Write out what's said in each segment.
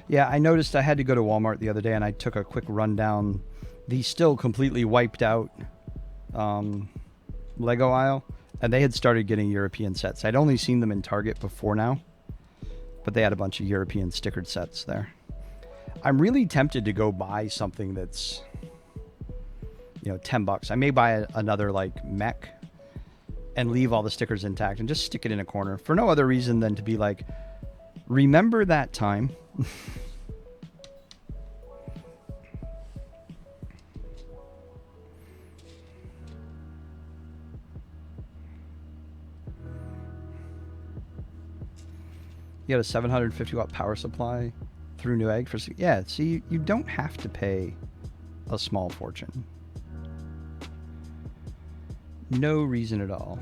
Yeah, I noticed I had to go to Walmart the other day, and I took a quick run down the still completely wiped out Lego aisle, and they had started getting European sets. I'd only seen them in Target before now, but they had a bunch of European stickered sets there. I'm really tempted to go buy something that's, $10. I may buy another like mech and leave all the stickers intact and just stick it in a corner for no other reason than to be like, remember that time. You got a 750 watt power supply through Newegg for, yeah, see, you don't have to pay a small fortune. No reason at all.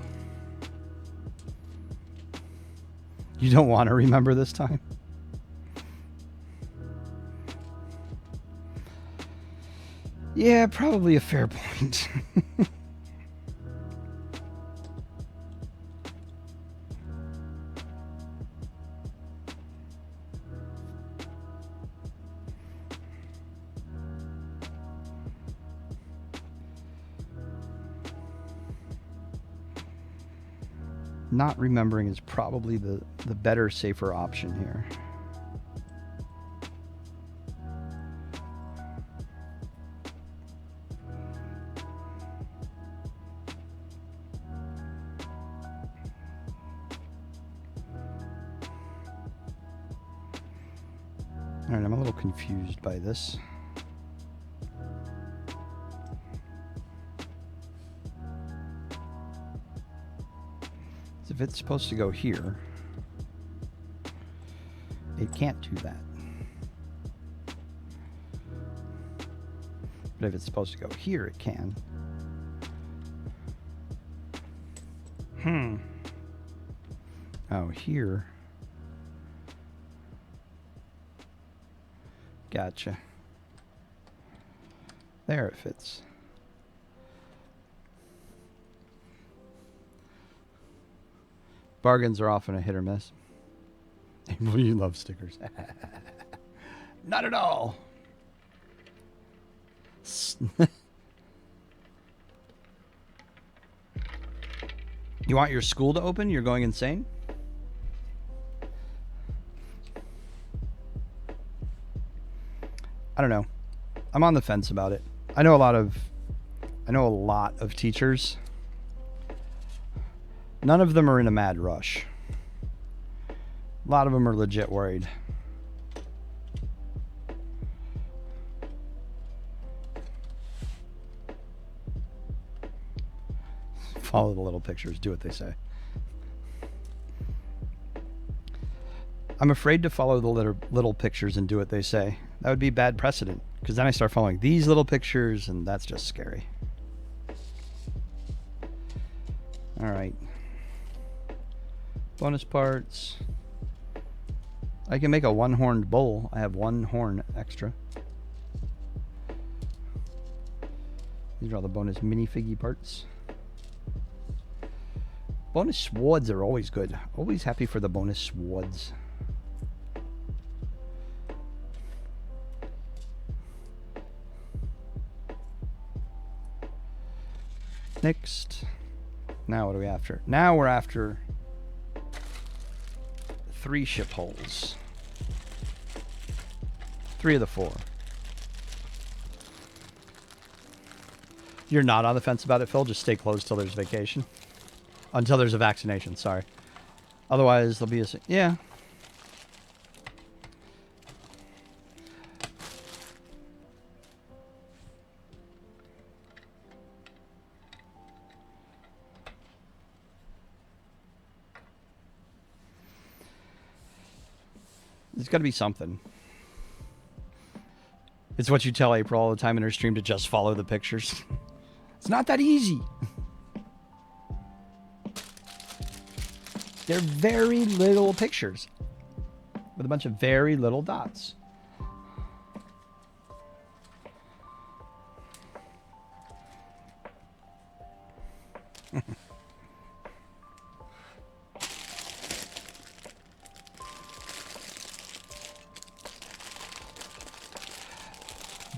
You don't want to remember this time? Yeah, probably a fair point. Not remembering is probably the better, safer option here. All right, I'm a little confused by this. If it's supposed to go here, it can't do that. But if it's supposed to go here, it can. Oh, here. Gotcha. There it fits. Bargains are often a hit or miss. You love stickers. Not at all. You want your school to open? You're going insane? I don't know. I'm on the fence about it. I know a lot of teachers. None of them are in a mad rush. A lot of them are legit worried. Follow the little pictures, do what they say. I'm afraid to follow the little pictures and do what they say. That would be bad precedent, because then I start following these little pictures, and that's just scary. All right. Bonus parts. I can make a one-horned bowl. I have one horn extra. These are all the bonus minifiggy parts. Bonus swords are always good. Always happy for the bonus swords. Next. Now what are we after? Now we're after 3 ship holes. 3 of the 4. You're not on the fence about it, Phil? Just stay closed till there's vacation. Until there's a vaccination, sorry. Otherwise, there'll be a... Yeah. There's got to be something. It's what you tell April all the time in her stream, to just follow the pictures. It's not that easy. They're very little pictures with a bunch of very little dots.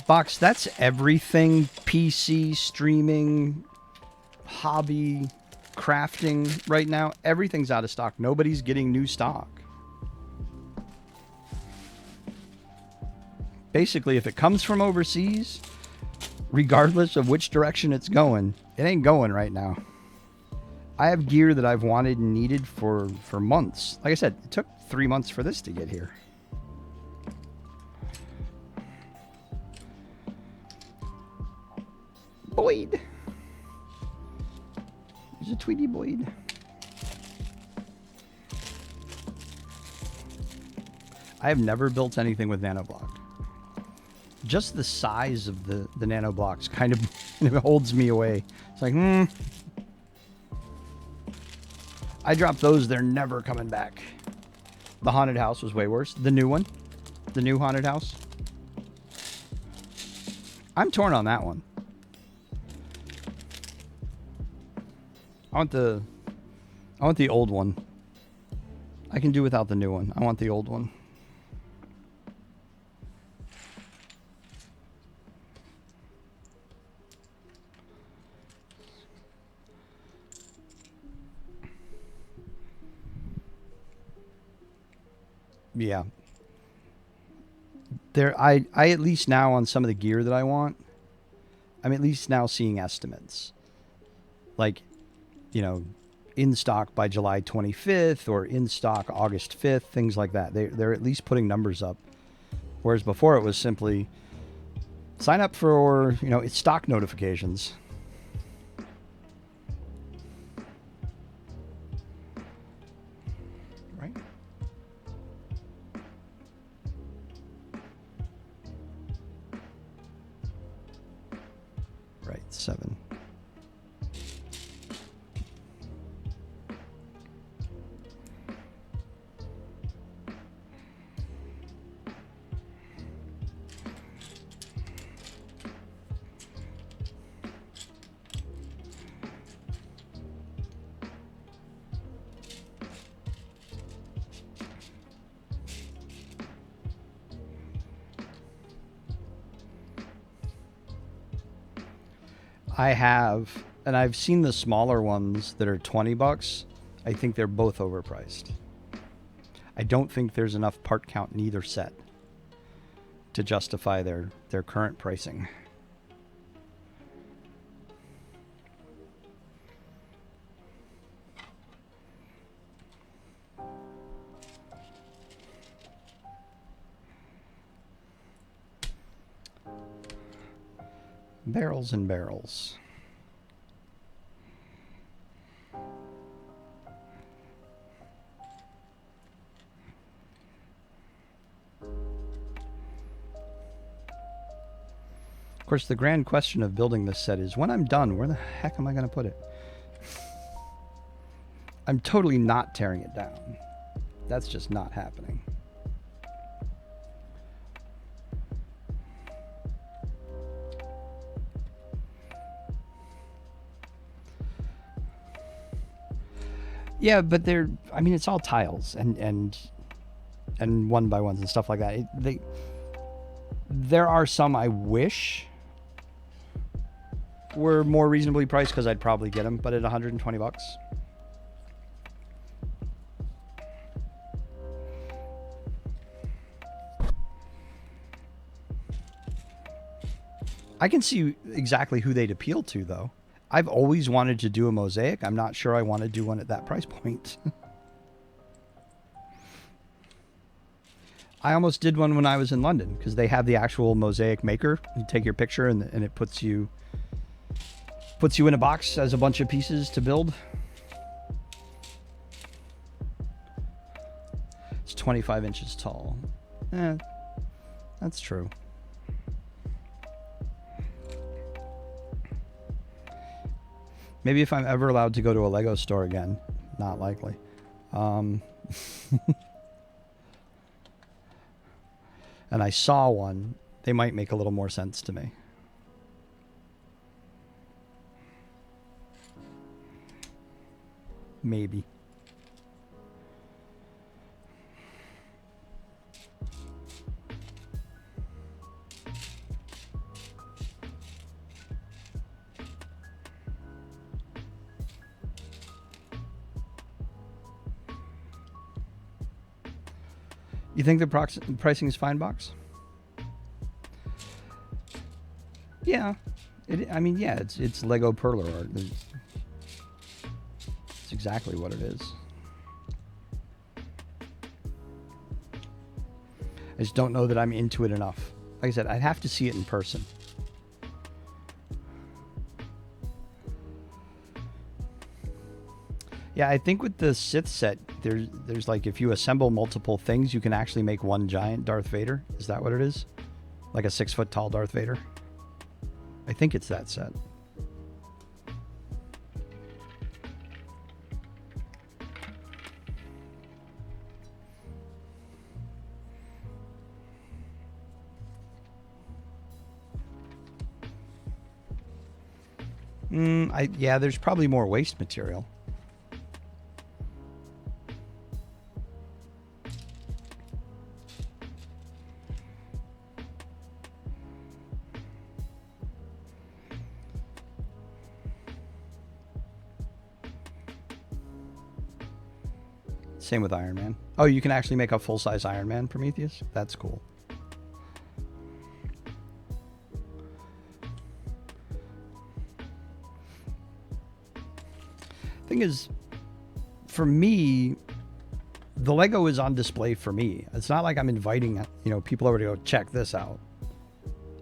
Box, that's everything. PC, streaming, hobby, crafting right now. Everything's out of stock. Nobody's getting new stock. Basically, if it comes from overseas, regardless of which direction it's going, it ain't going right now. I have gear that I've wanted and needed for months. Like I said, it took 3 months for this to get here. Boyd. There's a Tweety Boyd. I have never built anything with nanoblock. Just the size of the nanoblocks kind of holds me away. It's like, I dropped those, they're never coming back. The haunted house was way worse. The new one. The new haunted house. I'm torn on that one. I want the old one. I can do without the new one. I want the old one. Yeah. I at least now on some of the gear that I want, I'm at least now seeing estimates. Like, you know, in stock by July 25th or in stock August 5th, things like that. They're at least putting numbers up. Whereas before it was simply sign up for, you know, it's stock notifications. Right? Right, 7. I have, and I've seen the smaller ones that are $20. I think they're both overpriced. I don't think there's enough part count in either set to justify their current pricing. Barrels and barrels. Of course, the grand question of building this set is, when I'm done, where the heck am I going to put it? I'm totally not tearing it down. That's just not happening. Yeah, but I mean, it's all tiles and one by ones and stuff like that. There are some I wish were more reasonably priced because I'd probably get them, but at $120. I can see exactly who they'd appeal to, though. I've always wanted to do a mosaic. I'm not sure I want to do one at that price point. I almost did one when I was in London because they have the actual mosaic maker. You take your picture and it puts you in a box as a bunch of pieces to build. It's 25 inches tall. That's true. Maybe if I'm ever allowed to go to a Lego store again. Not likely. And I saw one, they might make a little more sense to me. Maybe. You think the pricing is fine, Box? Yeah. I mean, yeah, it's Lego perler art. It's exactly what it is. I just don't know that I'm into it enough. Like I said, I'd have to see it in person. Yeah, I think with the Sith set, there's like if you assemble multiple things, you can actually make one giant Darth Vader. Is that what it is? Like a 6 foot tall Darth Vader? I think it's that set. Yeah, there's probably more waste material. Same with Iron Man. Oh, you can actually make a full-size Iron Man, Prometheus? That's cool. Thing is, for me, the Lego is on display for me. It's not like I'm inviting, people over to go check this out.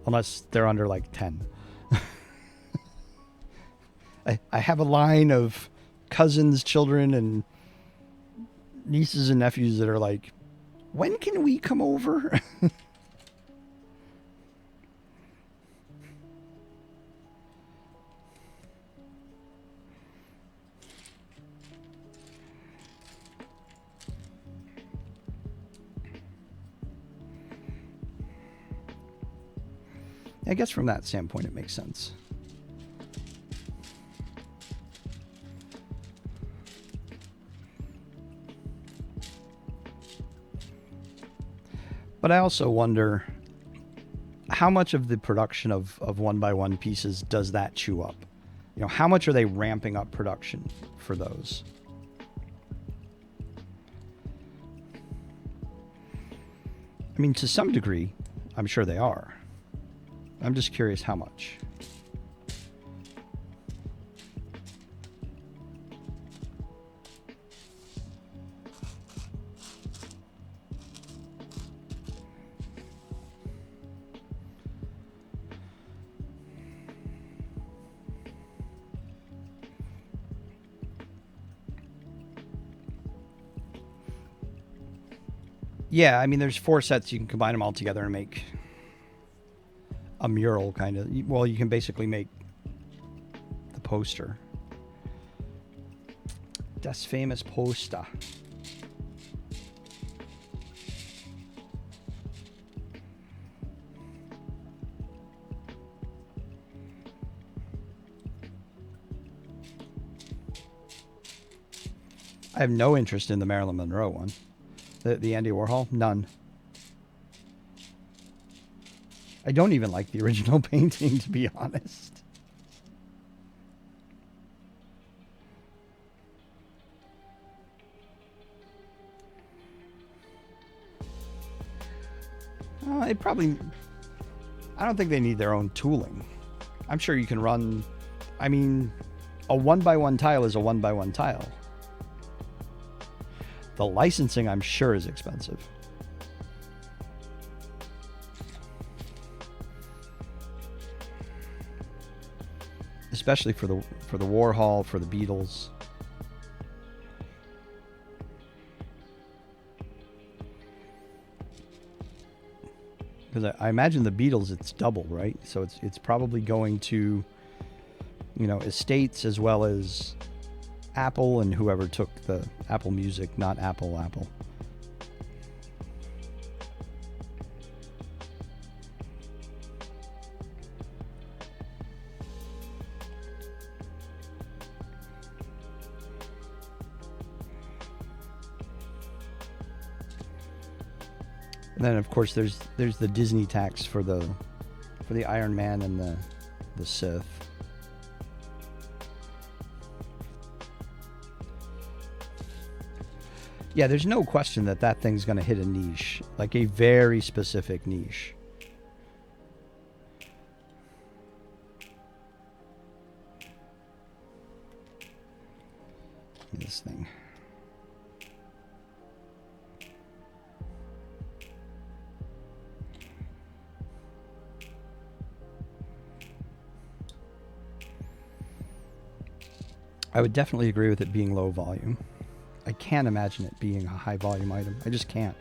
Unless they're under like 10. I have a line of cousins, children, and nieces and nephews that are like, when can we come over? I guess from that standpoint, it makes sense. But I also wonder how much of the production of one by one pieces does that chew up? How much are they ramping up production for those? I mean, to some degree, I'm sure they are. I'm just curious how much. Yeah, I mean, there's 4 sets. You can combine them all together and make a mural, kind of. Well, you can basically make the poster. Das famous poster. I have no interest in the Marilyn Monroe one. The Andy Warhol? None. I don't even like the original painting, to be honest. I don't think they need their own tooling. I'm sure you can run, a 1x1 tile is a 1x1 tile. The licensing, I'm sure, is expensive. Especially for the Warhol, for the Beatles. Because I imagine the Beatles, it's double, right? So it's probably going to, estates as well as Apple and whoever took the Apple Music, not Apple. And then of course there's the Disney tax for the Iron Man and the Sith. Yeah, there's no question that that thing's going to hit a niche, like a very specific niche. This thing. I would definitely agree with it being low volume. I can't imagine it being a high volume item. I just can't.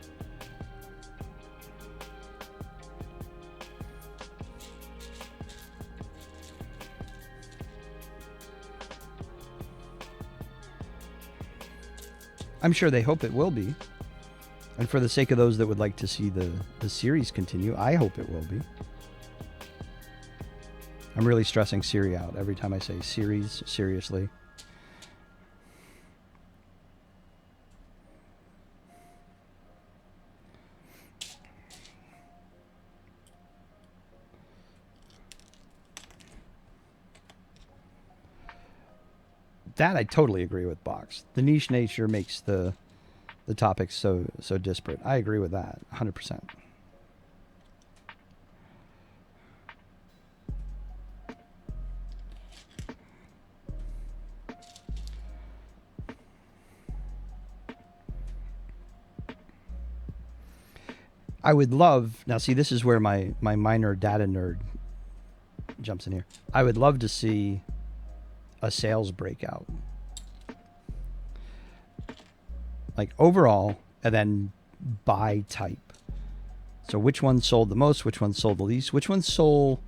I'm sure they hope it will be. And for the sake of those that would like to see the series continue, I hope it will be. I'm really stressing Siri out every time I say series, seriously. That I totally agree with, Box. The niche nature makes the topics so disparate. I agree with that 100%. I would love, now see, this is where my minor data nerd jumps in here. I would love to see a sales breakout, like overall, and then by type. So which one sold the most, which one sold the least, which one sold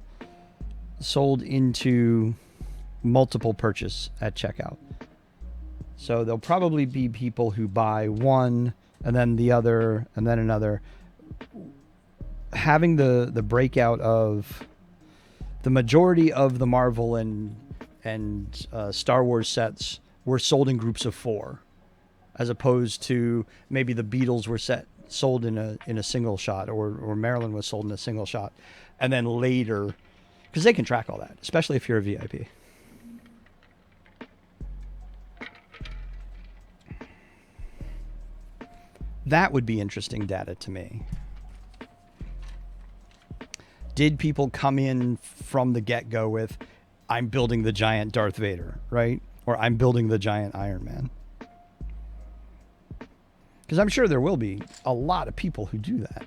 into multiple purchase at checkout. So there'll probably be people who buy one and then the other and then another. Having the breakout of the majority of the Marvel and Star Wars sets were sold in groups of 4, as opposed to maybe the Beatles were sold in a single shot, or Maryland was sold in a single shot, and then later, because they can track all that, especially if you're a VIP. That would be interesting data to me. Did people come in from the get-go with, I'm building the giant Darth Vader, right? Or I'm building the giant Iron Man? Because I'm sure there will be a lot of people who do that.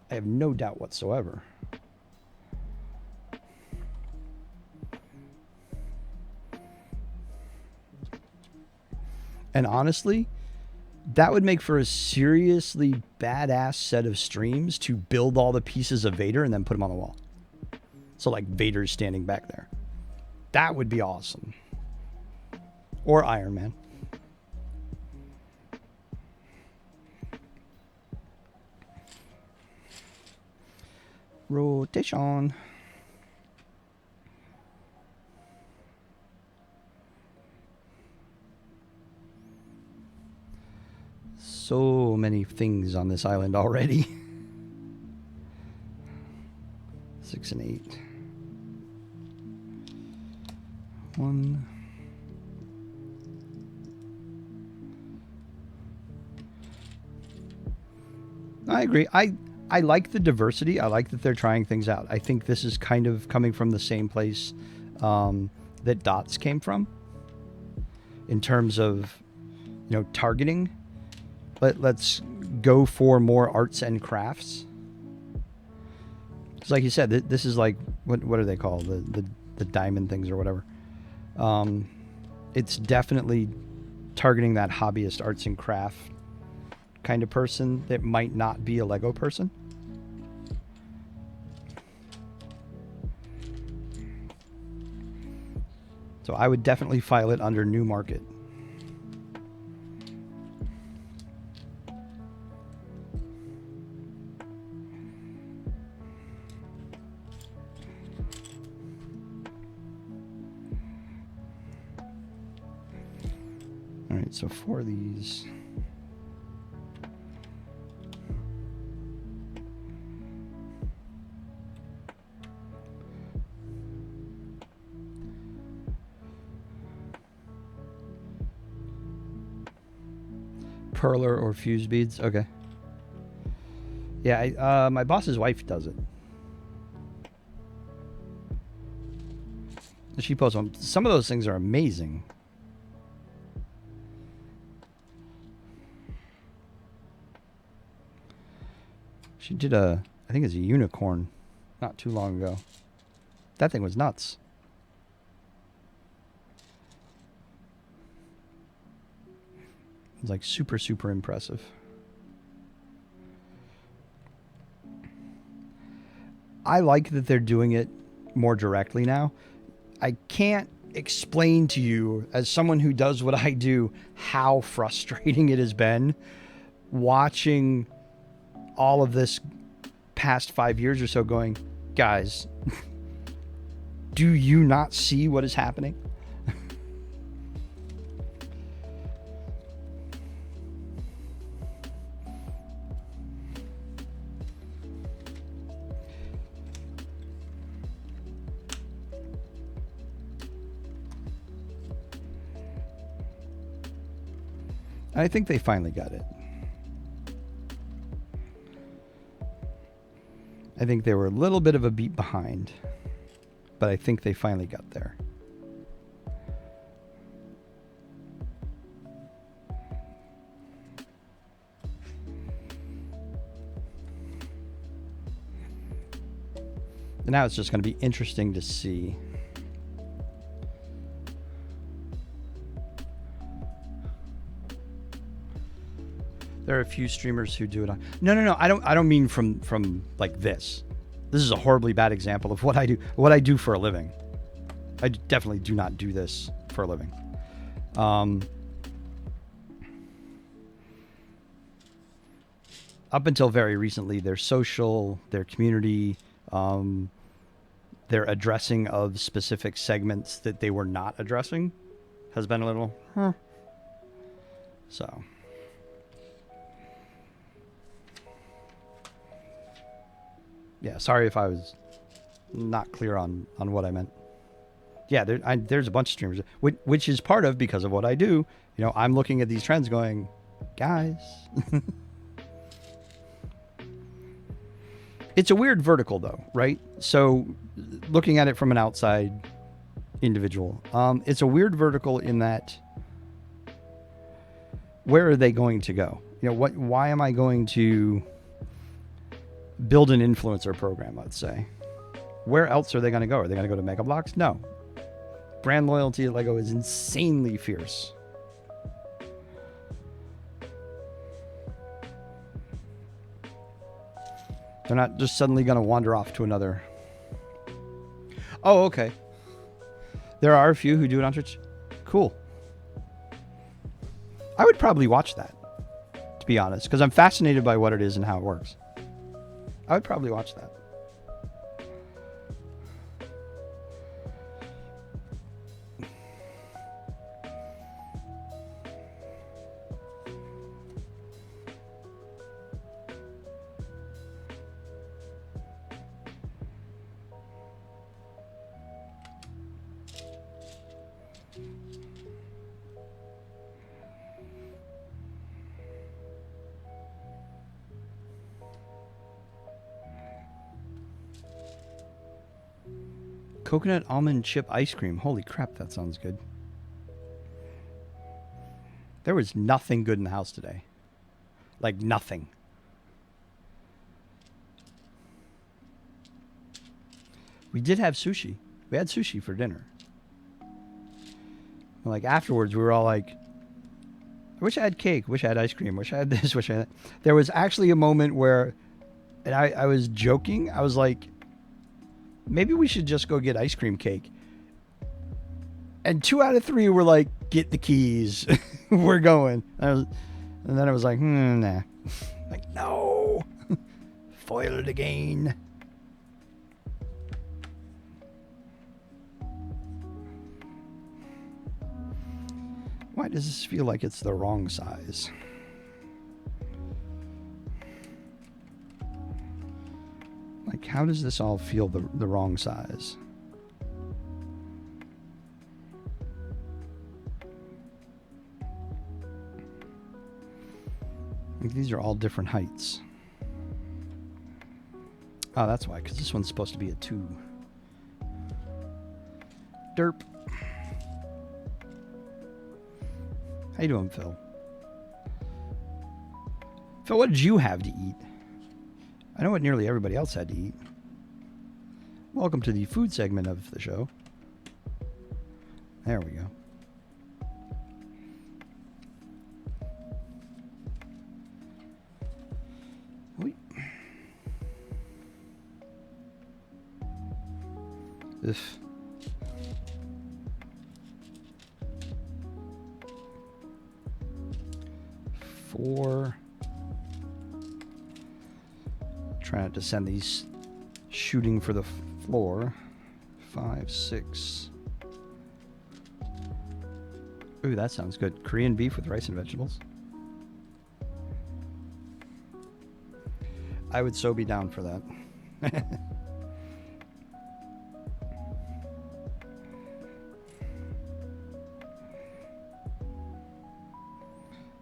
I have no doubt whatsoever. And honestly, that would make for a seriously badass set of streams to build all the pieces of Vader and then put them on the wall. So like Vader's standing back there. That would be awesome. Or Iron Man. Rotation. So many things on this island already. 6 and 8. 1. I agree. I like the diversity. I like that they're trying things out. I think this is kind of coming from the same place that Dots came from, in terms of, targeting. Let's go for more arts and crafts. Because like you said, this is like, what are they called? The diamond things or whatever. It's definitely targeting that hobbyist arts and craft kind of person that might not be a Lego person. So I would definitely file it under new market. All right, so 4 of these. Perler or fuse beads. Okay. Yeah, my boss's wife does it. She posts them. Some of those things are amazing. She did I think it's a unicorn not too long ago. That thing was nuts. It was like super, super impressive. I like that they're doing it more directly now. I can't explain to you, as someone who does what I do, how frustrating it has been watching all of this past 5 years or so going, guys, do you not see what is happening? I think they finally got it. I think they were a little bit of a beat behind, but I think they finally got there. And now it's just going to be interesting to see. There are a few streamers who do it on. No. I don't mean from like this. This is a horribly bad example of what I do. What I do for a living. I definitely do not do this for a living. Up until very recently, their social, their community, their addressing of specific segments that they were not addressing has been a little, So. Yeah, sorry if I was not clear on what I meant. Yeah, there's a bunch of streamers, which is part of because of what I do. You know, I'm looking at these trends going, guys. It's a weird vertical though, right? So looking at it from an outside individual, it's a weird vertical in that where are they going to go? You know, why am I going to build an influencer program, let's say? Where else are they going to go? Are they going to go to Mega Bloks? No. Brand loyalty at LEGO is insanely fierce. They're not just suddenly going to wander off to another. Oh, okay. There are a few who do it on Twitch. Cool. I would probably watch that, to be honest, because I'm fascinated by what it is and how it works. I would probably watch that. Coconut almond chip ice cream. Holy crap, that sounds good. There was nothing good in the house today. Like nothing. We did have sushi. We had sushi for dinner. Like afterwards, we were all like, I wish I had cake. Wish I had ice cream. Wish I had this. Wish I had that. There was actually a moment where, and I was joking. I was like, maybe we should just go get ice cream cake. And 2 out of 3 were like, get the keys. We're going. And then I was like, nah. Like, no. Foiled again. Why does this feel like it's the wrong size? Like, how does this all feel the wrong size? These are all different heights. Oh, that's why, because this one's supposed to be a 2. Derp. How you doing, Phil? Phil, what did you have to eat? I know what nearly everybody else had to eat. Welcome to the food segment of the show. There we go. Wait. Ugh. Four. Trying to send these shooting for the floor. 5, 6. Ooh, that sounds good. Korean beef with rice and vegetables. I would so be down for that.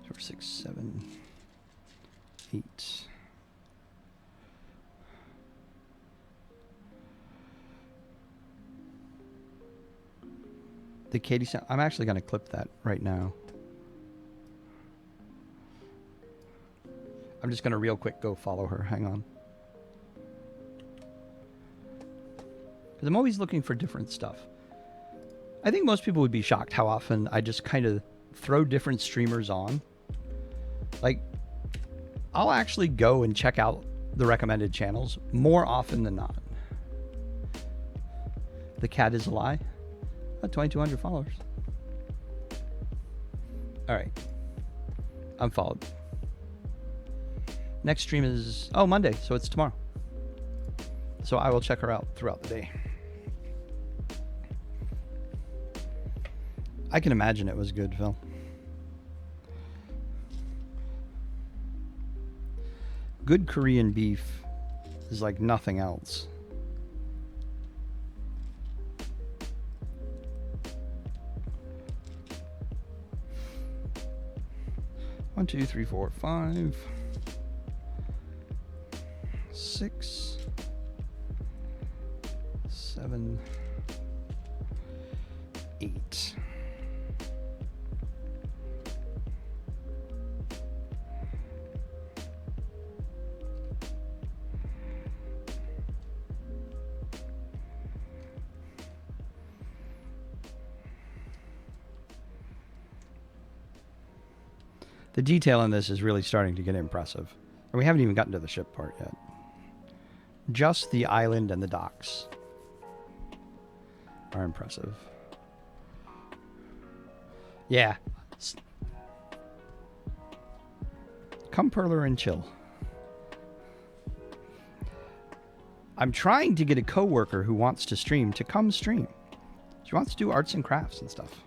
4, 6, 7, 8. The Katie sound. I'm actually going to clip that right now. I'm just going to real quick go follow her. Hang on. Because I'm always looking for different stuff. I think most people would be shocked how often I just kind of throw different streamers on. Like, I'll actually go and check out the recommended channels more often than not. The cat is a lie. 2,200 followers. All right. I'm followed. Next stream is, Monday, so it's tomorrow. So I will check her out throughout the day. I can imagine it was good, Phil. Good Korean beef is like nothing else. One, 2, 3, 4, 5, 6, 7, 8. The detail in this is really starting to get impressive. And we haven't even gotten to the ship part yet. Just the island and the docks are impressive. Yeah. Come Perler and chill. I'm trying to get a coworker who wants to stream to come stream. She wants to do arts and crafts and stuff.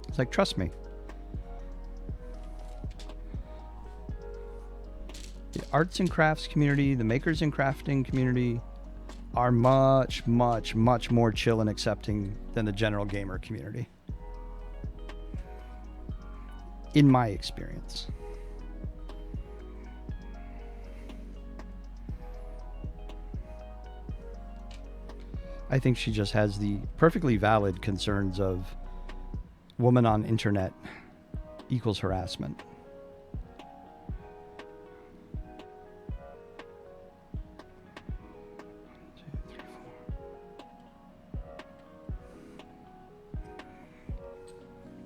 It's like, trust me. The arts and crafts community, the makers and crafting community are much, much, much more chill and accepting than the general gamer community. In my experience. I think she just has the perfectly valid concerns of woman on internet equals harassment.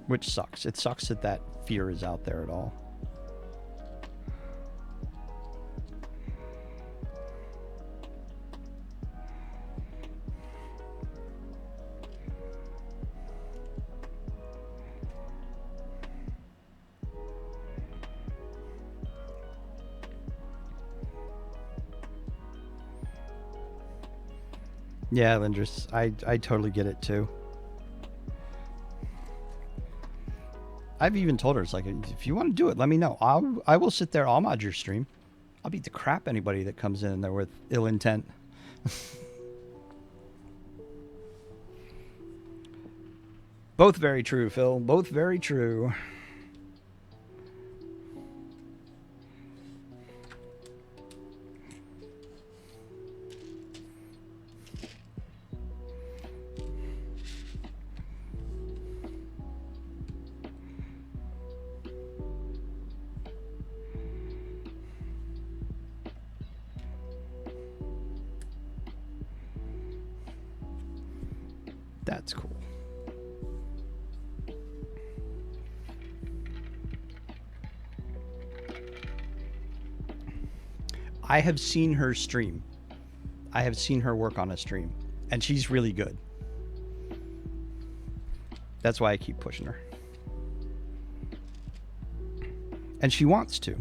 Which sucks. It sucks that that fear is out there at all. Yeah, Lindris, I totally get it too. I've even told her, it's like, if you want to do it, let me know. I will sit there, I'll mod your stream. I'll beat the crap anybody that comes in there with ill intent. Both very true, Phil. Both very true. That's cool. I have seen her stream. I have seen her work on a stream, and she's really good. That's why I keep pushing her. And she wants to.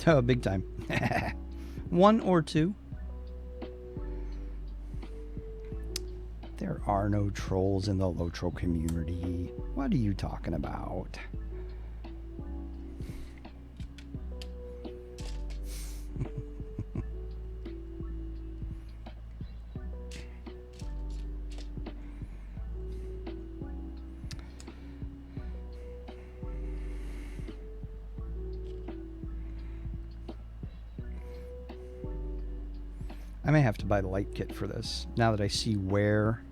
Oh, big time. 1 or 2. There are no trolls in the Lotro community. What are you talking about? I may have to buy the light kit for this now that I see where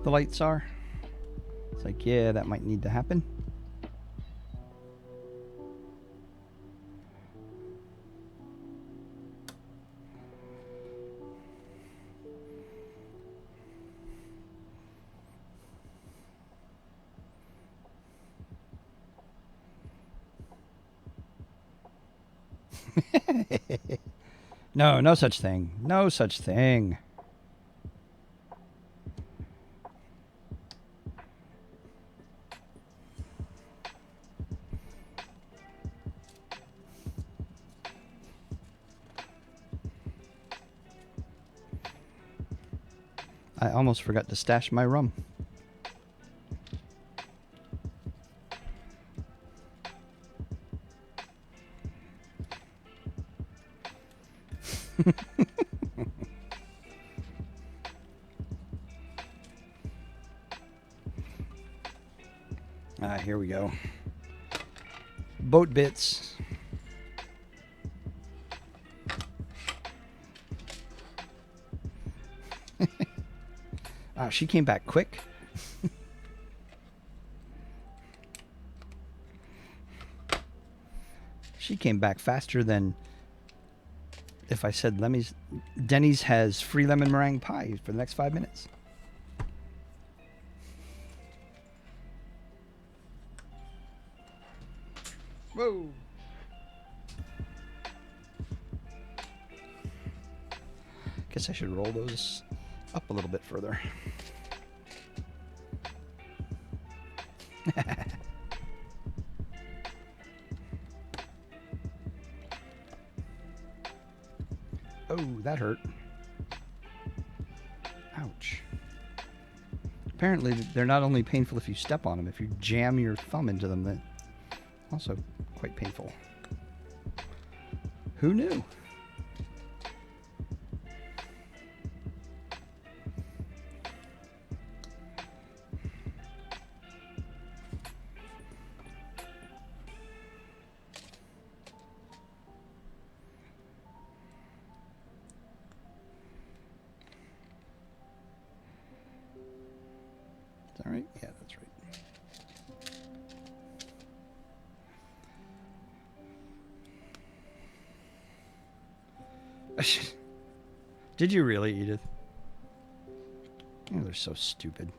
the lights are. It's like, yeah, that might need to happen. No, no such thing. No such thing. I almost forgot to stash my rum. Here we go. Boat bits. She came back quick. She came back faster than if I said Denny's has free lemon meringue pie for the next 5 minutes. Whoa. Guess I should roll those up a little bit further. Oh, that hurt. Ouch. Apparently, they're not only painful if you step on them, if you jam your thumb into them, they're also quite painful. Who knew? Is that right? Yeah, that's right. Did you really, Edith? Oh, they're so stupid.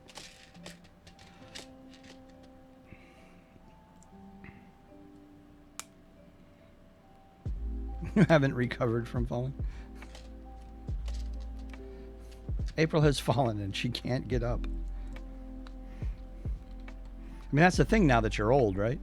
You haven't recovered from falling? April has fallen and she can't get up. I mean, that's the thing now that you're old, right?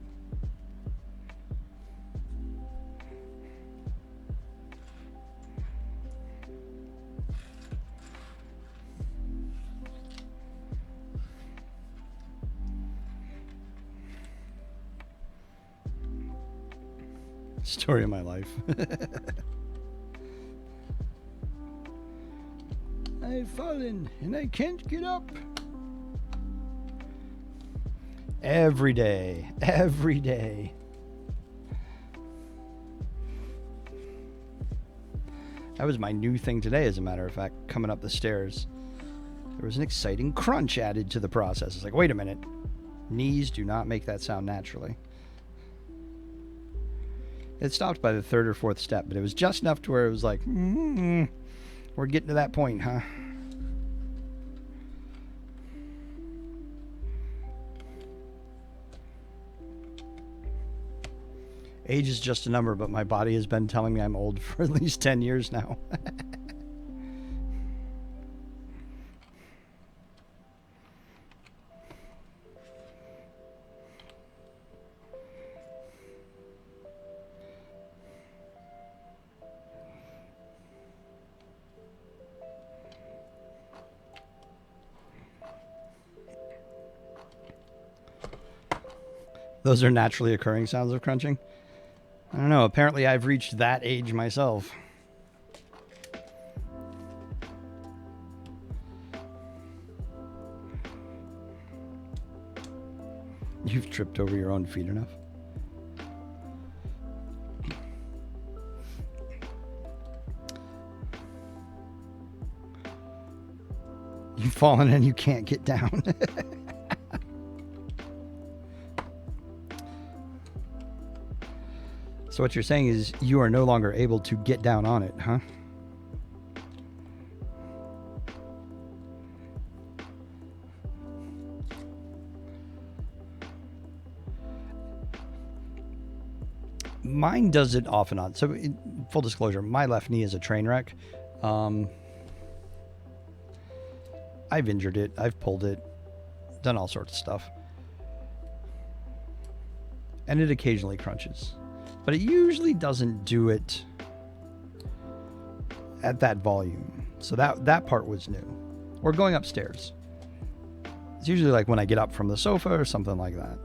Story of my life. I've fallen and I can't get up. Every day. Every day. That was my new thing today, as a matter of fact, coming up the stairs. There was an exciting crunch added to the process. It's like, wait a minute. Knees do not make that sound naturally. It stopped by the third or fourth step, but it was just enough to where it was like, we're getting to that point, huh? Age is just a number, but my body has been telling me I'm old for at least 10 years now. Those are naturally occurring sounds of crunching. I don't know. Apparently, I've reached that age myself. You've tripped over your own feet enough. You've fallen and you can't get down. So what you're saying is you are no longer able to get down on it, huh? Mine does it off and on. So, full disclosure, my left knee is a train wreck. I've injured it. I've pulled it. Done all sorts of stuff. And it occasionally crunches. But it usually doesn't do it at that volume. So that part was new. Or going upstairs. It's usually like when I get up from the sofa or something like that.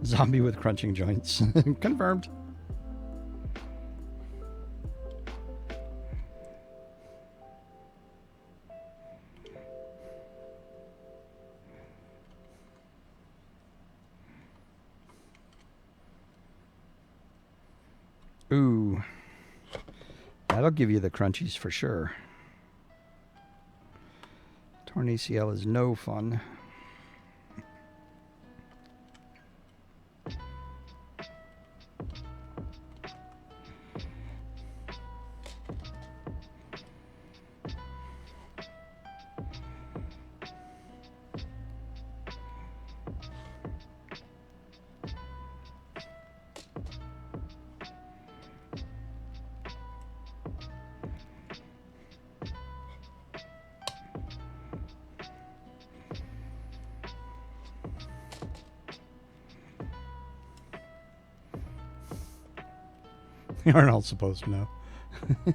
Zombie with crunching joints. Confirmed. Ooh. That'll give you the crunchies for sure. Torn ACL is no fun. You aren't all supposed to know. I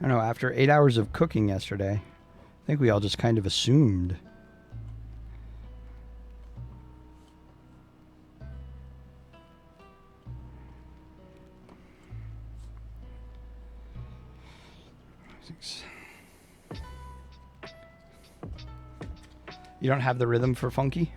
don't know, after 8 hours of cooking yesterday, I think we all just kind of assumed. You don't have the rhythm for funky?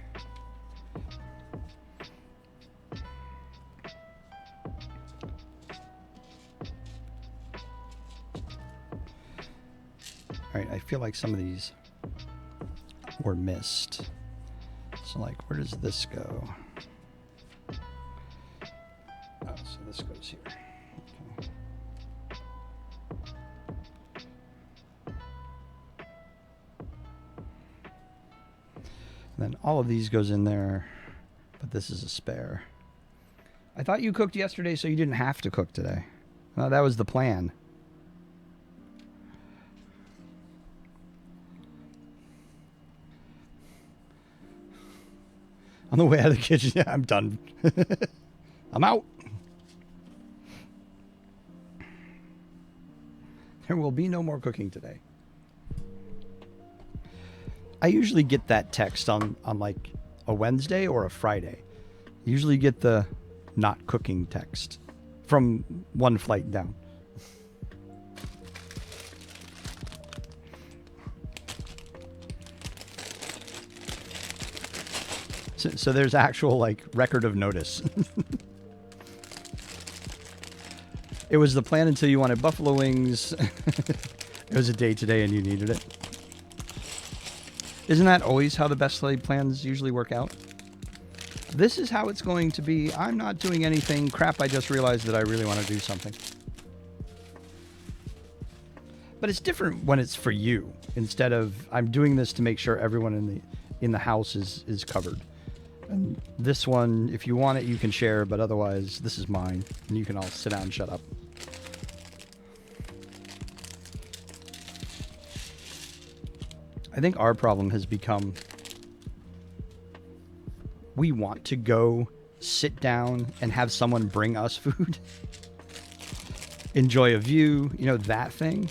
Alright, I feel like some of these were missed. So like, where does this go? Oh, so this goes here. Okay. Then all of these goes in there, but this is a spare. I thought you cooked yesterday so you didn't have to cook today. No, that was the plan. On the way out of the kitchen, yeah, I'm done. I'm out. There will be no more cooking today. I usually get that text on like a Wednesday or a Friday. I usually get the not cooking text from one flight down. So there's actual like record of notice. It was the plan until you wanted buffalo wings. It was a day today and you needed it. Isn't that always how the best laid plans usually work out? This is how it's going to be. I'm not doing anything. Crap, I just realized that I really want to do something. But it's different when it's for you. Instead of, I'm doing this to make sure everyone in the house is covered. And this one, if you want it, you can share, but otherwise, this is mine. And you can all sit down and shut up. I think our problem has become we want to go sit down and have someone bring us food. Enjoy a view, you know, that thing.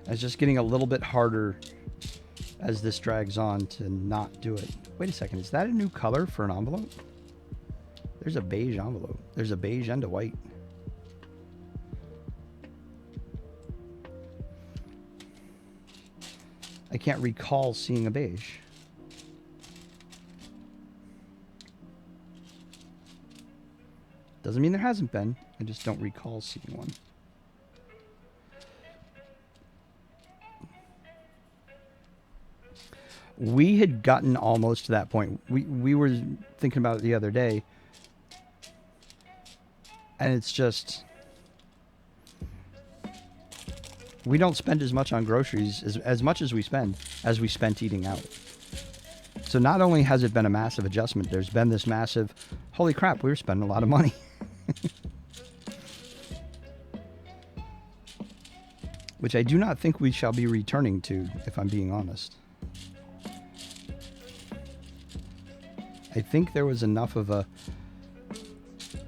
It's just getting a little bit harder as this drags on to not do it. Wait a second, is that a new color for an envelope? There's a beige envelope. There's a beige and a white. I can't recall seeing a beige. Doesn't mean there hasn't been. I just don't recall seeing one. We had gotten almost to that point. We were thinking about it the other day. And it's just... we don't spend as much on groceries as much as we spent eating out. So not only has it been a massive adjustment, there's been this massive, holy crap, we were spending a lot of money. Which I do not think we shall be returning to, if I'm being honest. I think there was enough of a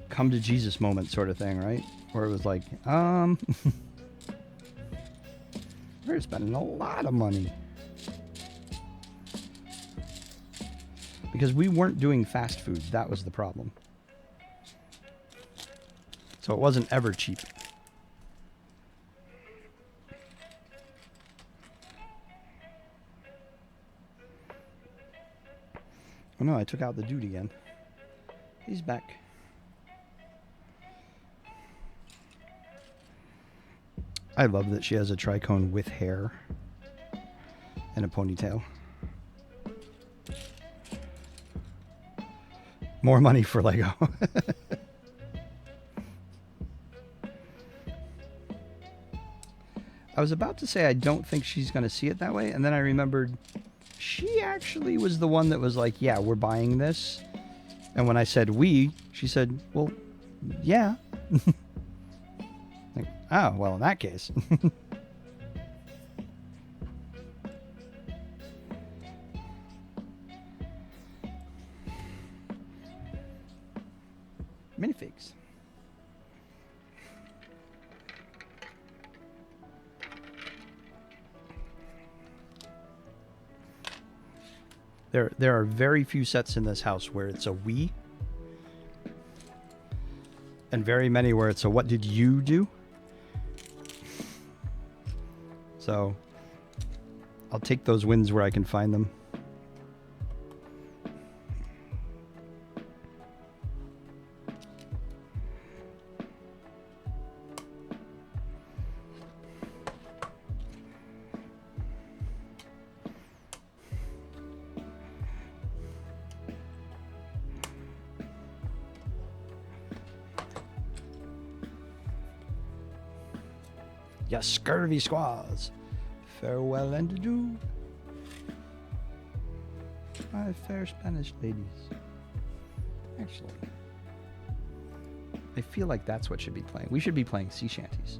come to Jesus moment sort of thing, right? Where it was like, we're spending a lot of money. Because we weren't doing fast food. That was the problem. So it wasn't ever cheap. Oh no, I took out the dude again. He's back. I love that she has a tricone with hair and a ponytail. More money for Lego. I was about to say I don't think she's going to see it that way, and then I remembered she actually was the one that was like, yeah, we're buying this. And when I said we, she said, well, yeah. Like, oh, well, in that case. Minifigs. There are very few sets in this house where it's a we, and very many where it's a what did you do? So I'll take those wins where I can find them. Ya scurvy squaws, farewell and adieu, my fair Spanish ladies. Actually, I feel like that's what should be playing. We should be playing sea shanties.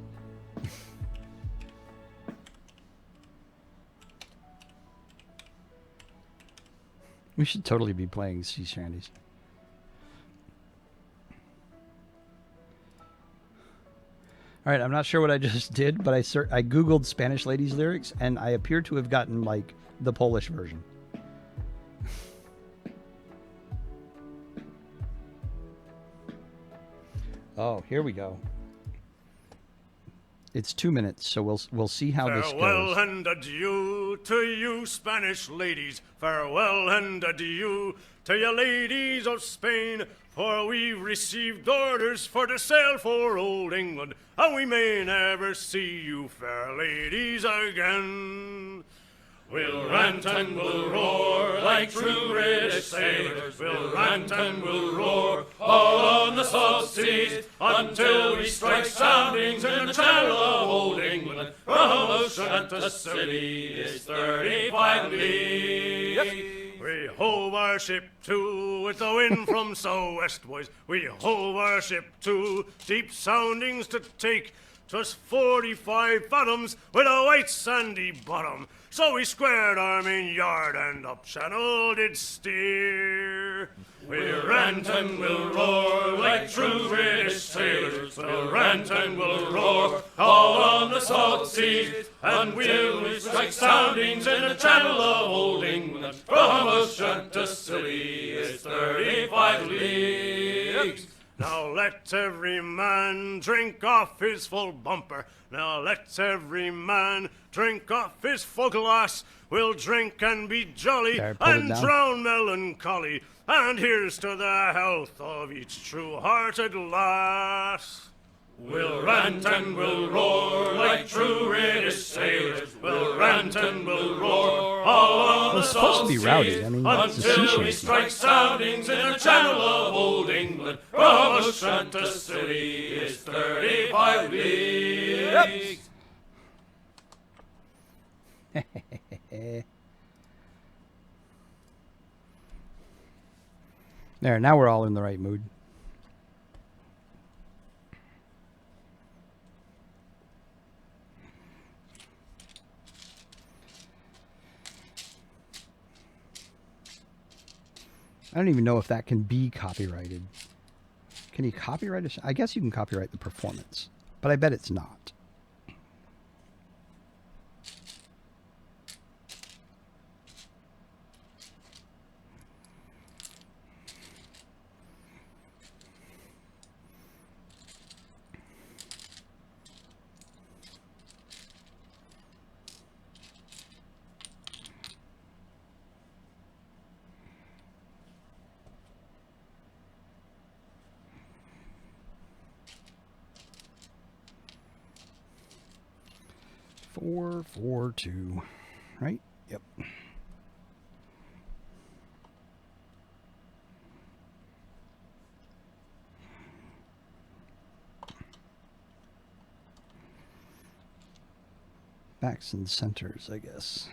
We should totally be playing sea shanties. All right, I'm not sure what I just did, but I googled Spanish ladies lyrics, and I appear to have gotten like the Polish version. Oh, here we go. It's 2 minutes, so we'll see how this goes. Farewell and adieu to you Spanish ladies. Farewell and adieu to you ladies of Spain. For we've received orders for to sail for old England, and we may never see you fair ladies again. We'll rant and we'll roar like true British sailors. We'll rant and we'll roar all on the salt seas until we strike soundings in the channel of old England. From ocean to Scilly is 35 leagues. We hove our ship to with the wind from southwest, boys. We hove our ship to, deep soundings to take. 'Twas 45 fathoms with a white sandy bottom. So we squared our main yard and up channel did steer. We'll rant and we'll roar like true British sailors. We'll rant and we'll roar all on the salt seas until we strike soundings in the channel of old England. From ocean to Scilly is 35 leagues. Now let every man drink off his full bumper. Now let every man drink off his full glass. We'll drink and be jolly and drown melancholy. And here's to the health of each true-hearted lass. We'll rant and we'll roar like true British sailors. We'll rant and we'll roar all on the salt seas until we strike soundings in the channel of old England. From ocean to Scilly is 35 leagues. There, now we're all in the right mood. I don't even know if that can be copyrighted. Can you copyright it? I guess you can copyright the performance, but I bet it's not. Four, 4, 2, right? Yep. Backs and centers, I guess.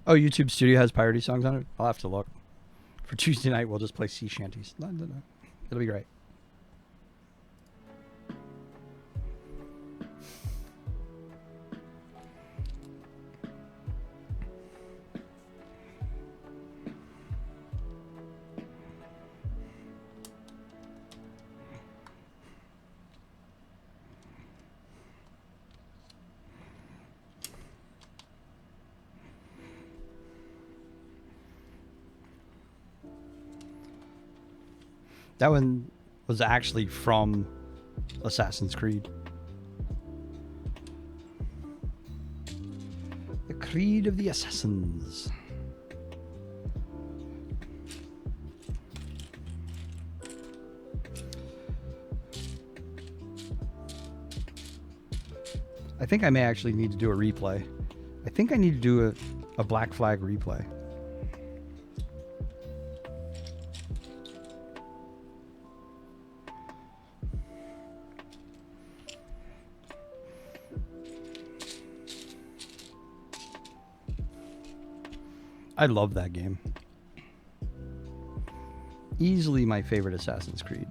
Oh, YouTube Studio has piratey songs on it? I'll have to look. For Tuesday night, we'll just play sea shanties. No. It'll be great. That one was actually from Assassin's Creed. The Creed of the Assassins. I think I may actually need to do a replay. I think I need to do a Black Flag replay. I love that game. Easily my favorite Assassin's Creed.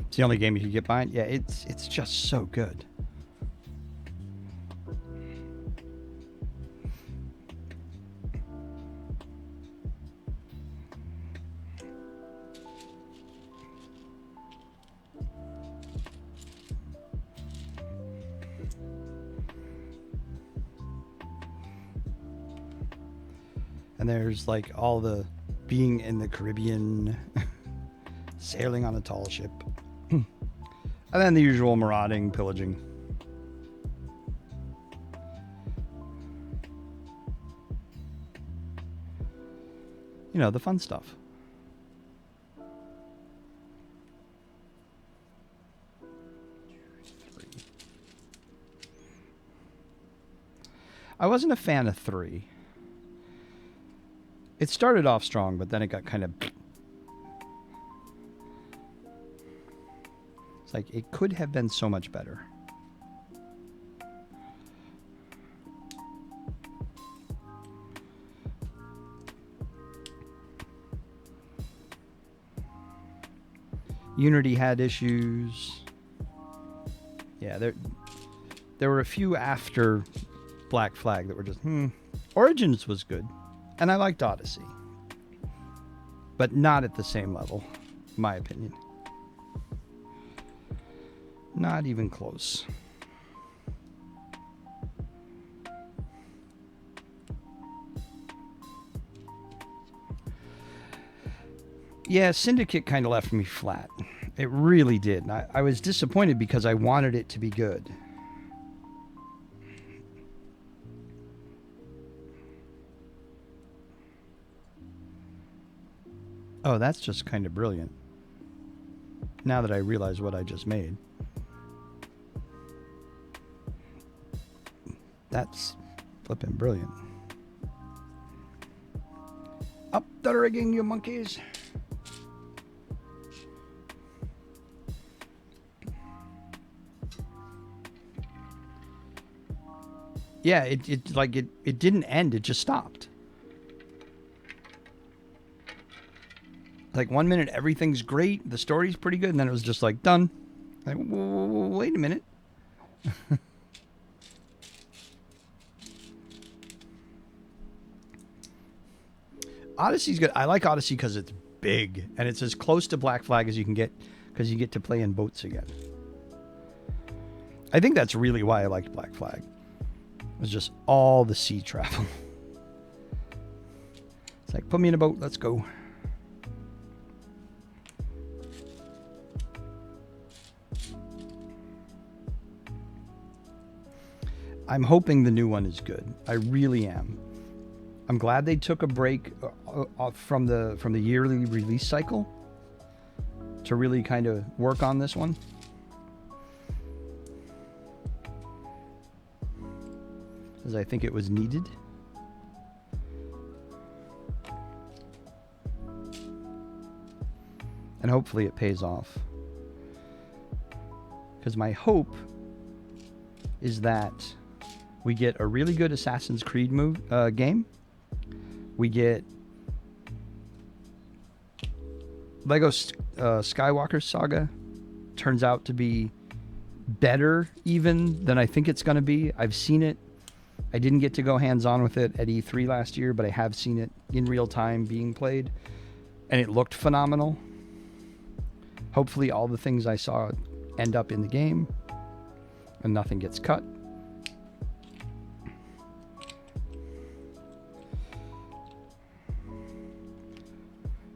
It's the only game you can get behind. Yeah, it's just so good. And there's like all the being in the Caribbean, sailing on a tall ship. And then the usual marauding, pillaging. You know, the fun stuff. I wasn't a fan of 3. It started off strong, but then it got kind of... It's like, it could have been so much better. Unity had issues. Yeah, there were a few after Black Flag that were just, Origins was good. And I liked Odyssey. But not at the same level, in my opinion. Not even close. Yeah, Syndicate kind of left me flat. It really did. And I was disappointed because I wanted it to be good. Oh, that's just kind of brilliant. Now that I realize what I just made. That's flipping brilliant. Up the rigging, you monkeys. Yeah, it didn't end, it just stopped. Like 1 minute everything's great, the story's pretty good, and then it was just like done. Like, wait a minute. Odyssey's good. I like Odyssey because it's big and it's as close to Black Flag as you can get because you get to play in boats again. I think that's really why I liked Black Flag. It was just all the sea travel. It's like, put me in a boat, let's go. I'm hoping the new one is good. I really am. I'm glad they took a break from the yearly release cycle to really kind of work on this one. Because I think it was needed. And hopefully it pays off. Because my hope is that we get a really good Assassin's Creed game. We get Lego Skywalker Saga. Turns out to be better even than I think it's going to be. I've seen it. I didn't get to go hands-on with it at E3 last year, but I have seen it in real time being played. And it looked phenomenal. Hopefully all the things I saw end up in the game. And nothing gets cut.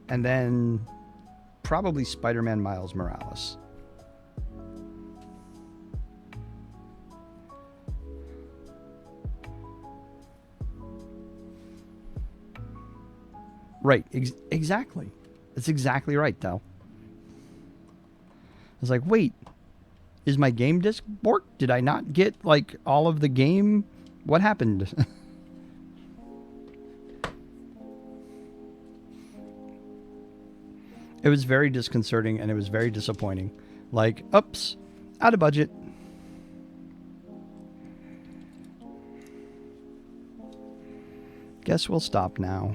And then probably Spider-Man Miles Morales. Right, exactly. That's exactly right, Del. I was like, wait, is my game disc borked? Did I not get, like, all of the game? What happened? It was very disconcerting and it was very disappointing. Like, oops, out of budget. Guess we'll stop now.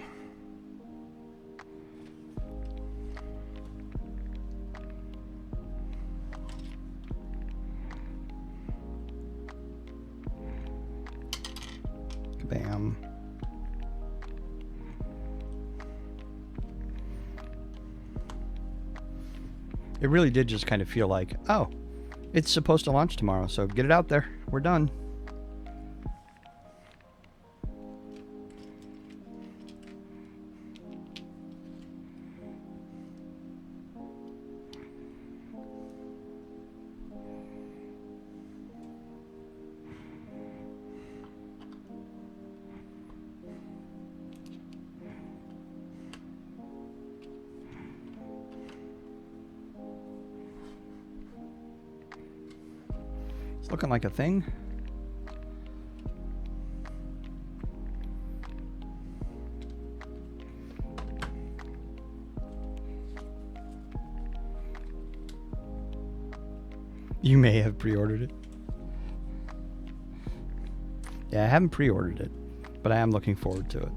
Bam. It really did just kind of feel like, oh, it's supposed to launch tomorrow, so get it out there. We're done. It's looking like a thing. You may have pre-ordered it. Yeah, I haven't pre-ordered it, but I am looking forward to it.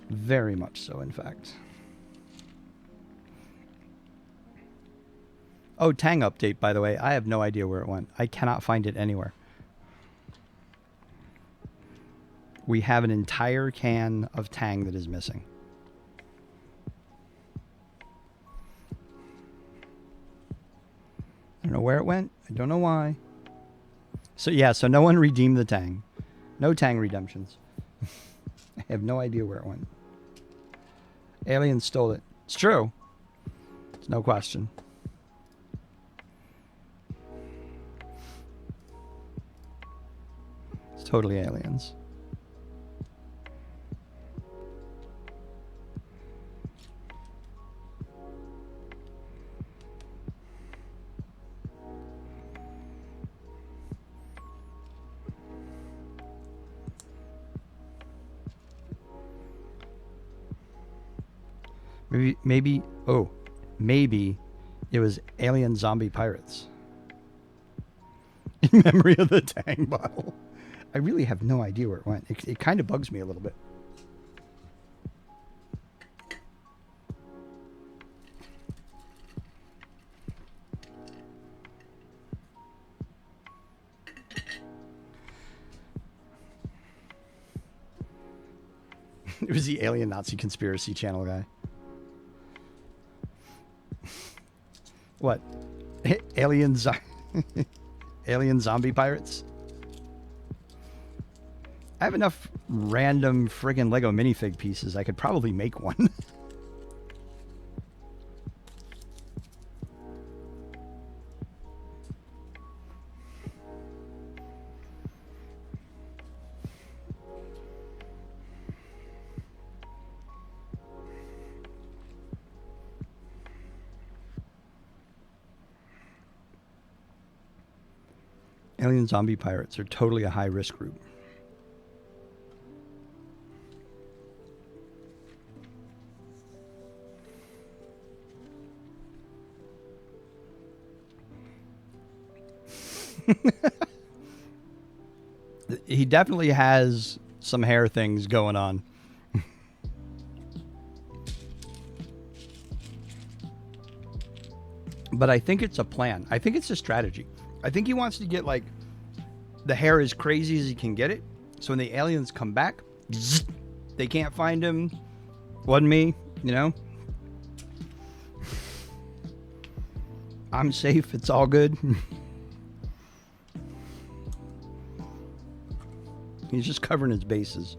Very much so, in fact. Oh, Tang update, by the way. I have no idea where it went. I cannot find it anywhere. We have an entire can of Tang that is missing. I don't know where it went. I don't know why. So yeah, so no one redeemed the Tang. No Tang redemptions. I have no idea where it went. Aliens stole it. It's true. It's no question. It's totally aliens. Maybe it was alien zombie pirates. In memory of the Tang bottle. I really have no idea where it went. It kind of bugs me a little bit. It was the alien Nazi conspiracy channel guy. What? Alien zombie pirates? I have enough random friggin' Lego minifig pieces. I could probably make one. Alien zombie pirates are totally a high-risk group. He definitely has some hair things going on. But I think it's a plan. I think it's a strategy. I think he wants to get, like, the hair as crazy as he can get it. So when the aliens come back, they can't find him. Wasn't me, you know? I'm safe. It's all good. He's just covering his bases.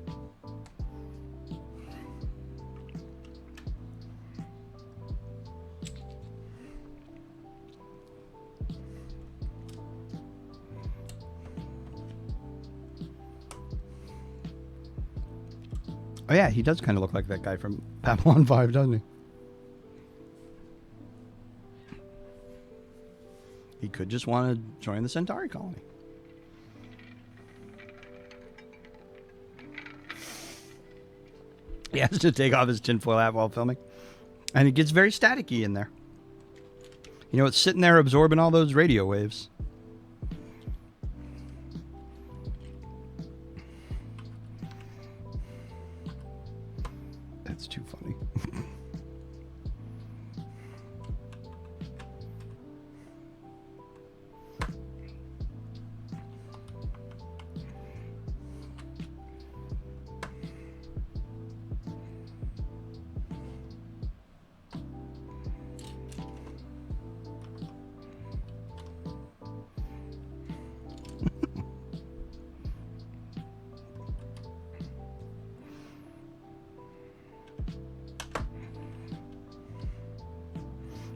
Oh yeah, he does kind of look like that guy from Babylon 5, doesn't he? He could just want to join the Centauri colony. He has to take off his tinfoil hat while filming. And it gets very staticky in there. You know, it's sitting there absorbing all those radio waves. That's too funny.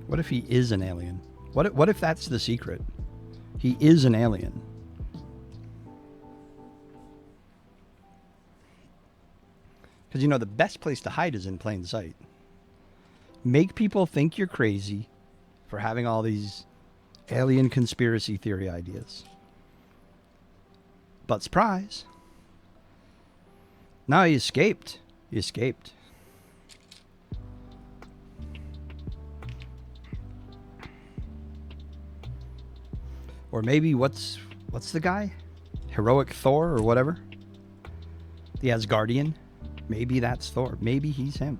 What if he is an alien? What if that's the secret? He is an alien. Because, you know, the best place to hide is in plain sight. Make people think you're crazy for having all these alien conspiracy theory ideas. But surprise. No, he escaped. He escaped. Or maybe what's the guy? Heroic Thor or whatever? The Asgardian? Maybe that's Thor. Maybe he's him.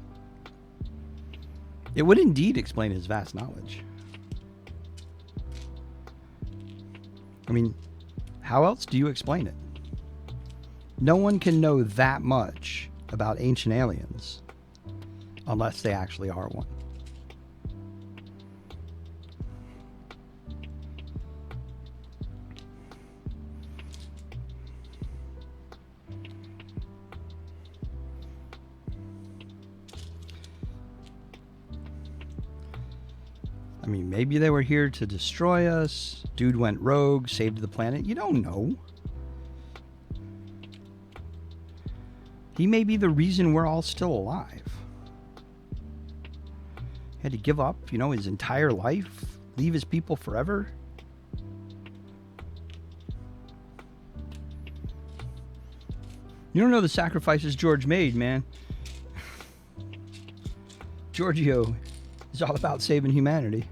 It would indeed explain his vast knowledge. I mean, how else do you explain it? No one can know that much about ancient aliens unless they actually are one. I mean, maybe they were here to destroy us. Dude went rogue, saved the planet. You don't know. He may be the reason we're all still alive. He had to give up, you know, his entire life, leave his people forever. You don't know the sacrifices George made, man. Giorgio is all about saving humanity.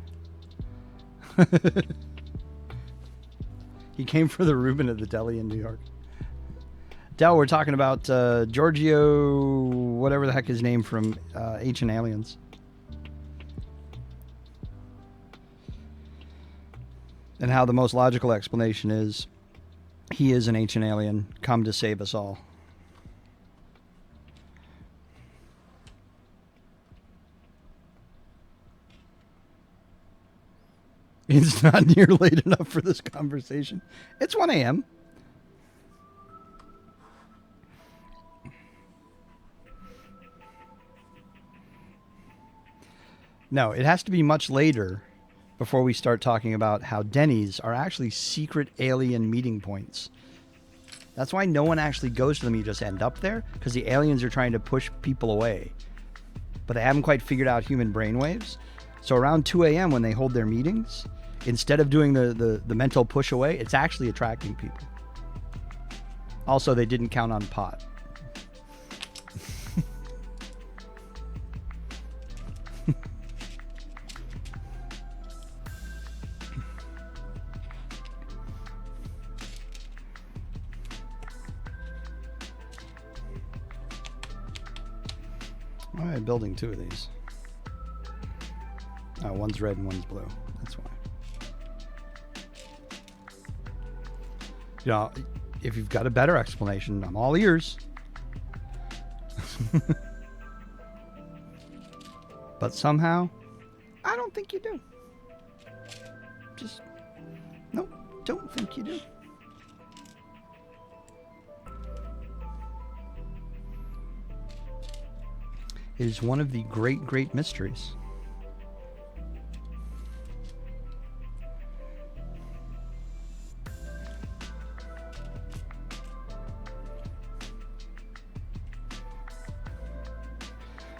He came for the Reuben of the deli in New York. Del, we're talking about Giorgio, whatever the heck his name from Ancient Aliens. And how the most logical explanation is he is an ancient alien come to save us all. It's not near late enough for this conversation. It's 1 a.m. No, it has to be much later before we start talking about how Denny's are actually secret alien meeting points. That's why no one actually goes to them. You just end up there because the aliens are trying to push people away. But they haven't quite figured out human brainwaves. So around 2 a.m. when they hold their meetings, instead of doing the mental push away, it's actually attracting people. Also, they didn't count on pot. Why am I building two of these? Oh, one's red and one's blue. That's why. You know, if you've got a better explanation, I'm all ears. But somehow, I don't think you do. Just, nope, don't think you do. It is one of the great, great mysteries.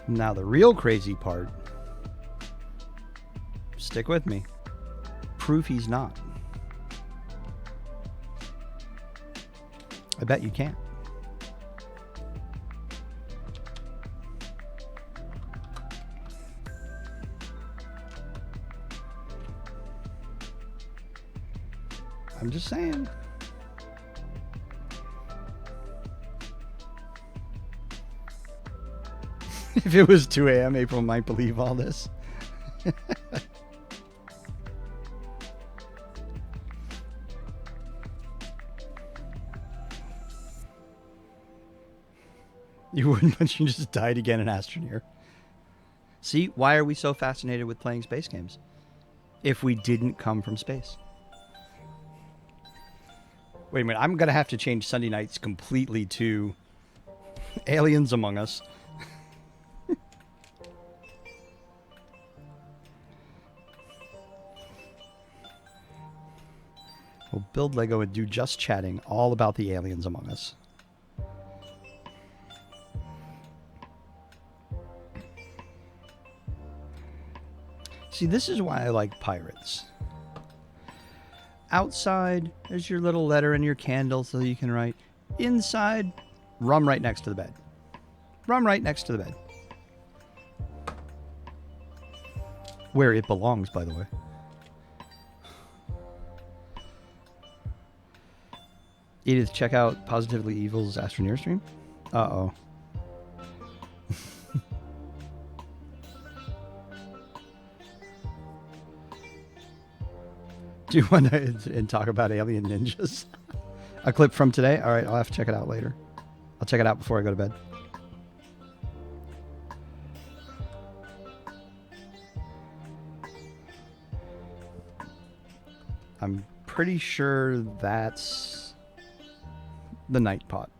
Now the real crazy part, stick with me, proof he's not. I bet you can't. I'm just saying. If it was 2 a.m., April might believe all this. You wouldn't, but you just died again in Astroneer. See, why are we so fascinated with playing space games? If we didn't come from space. Wait a minute, I'm going to have to change Sunday nights completely to Aliens Among Us. We'll build Lego and do just chatting all about the aliens among us. See, this is why I like pirates. Outside, there's your little letter and your candle so you can write. Inside, rum right next to the bed. Rum right next to the bed. Where it belongs, by the way. Edith, check out Positively Evil's Astroneer stream. Uh-oh. Do you want to talk about alien ninjas? A clip from today? All right, I'll have to check it out later. I'll check it out before I go to bed. I'm pretty sure that's the night pot.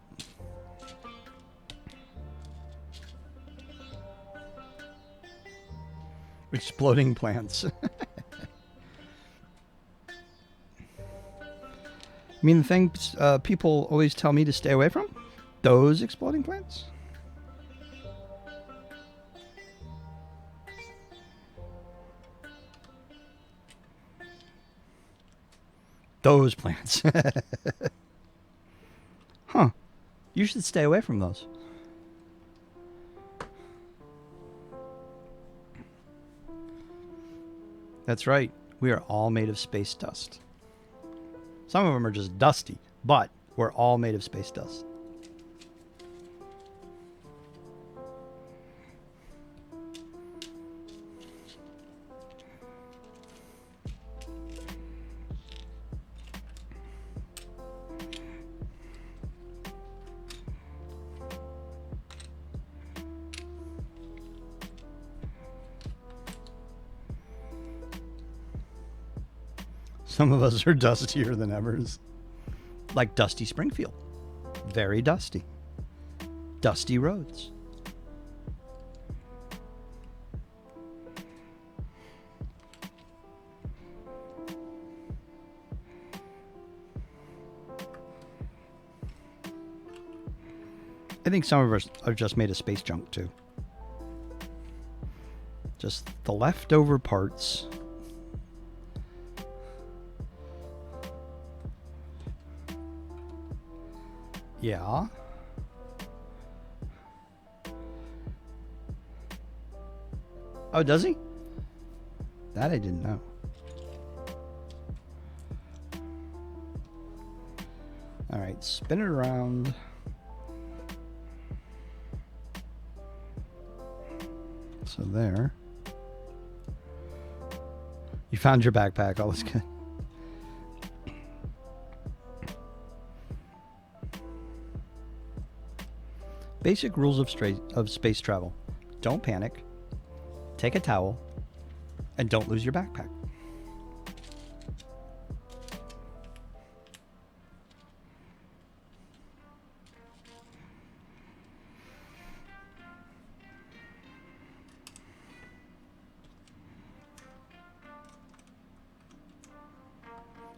Exploding plants. I mean, the things people always tell me to stay away from? Those exploding plants? Those plants. Huh. You should stay away from those. That's right. We are all made of space dust. Some of them are just dusty, but we're all made of space dust. Some of us are dustier than others. Like Dusty Springfield. Very dusty. Dusty roads. I think some of us are just made of space junk too. Just the leftover parts. Yeah. Oh, does he? That I didn't know. All right, spin it around. So there. You found your backpack. All is good. Basic rules of space travel. Don't panic. Take a towel. And don't lose your backpack.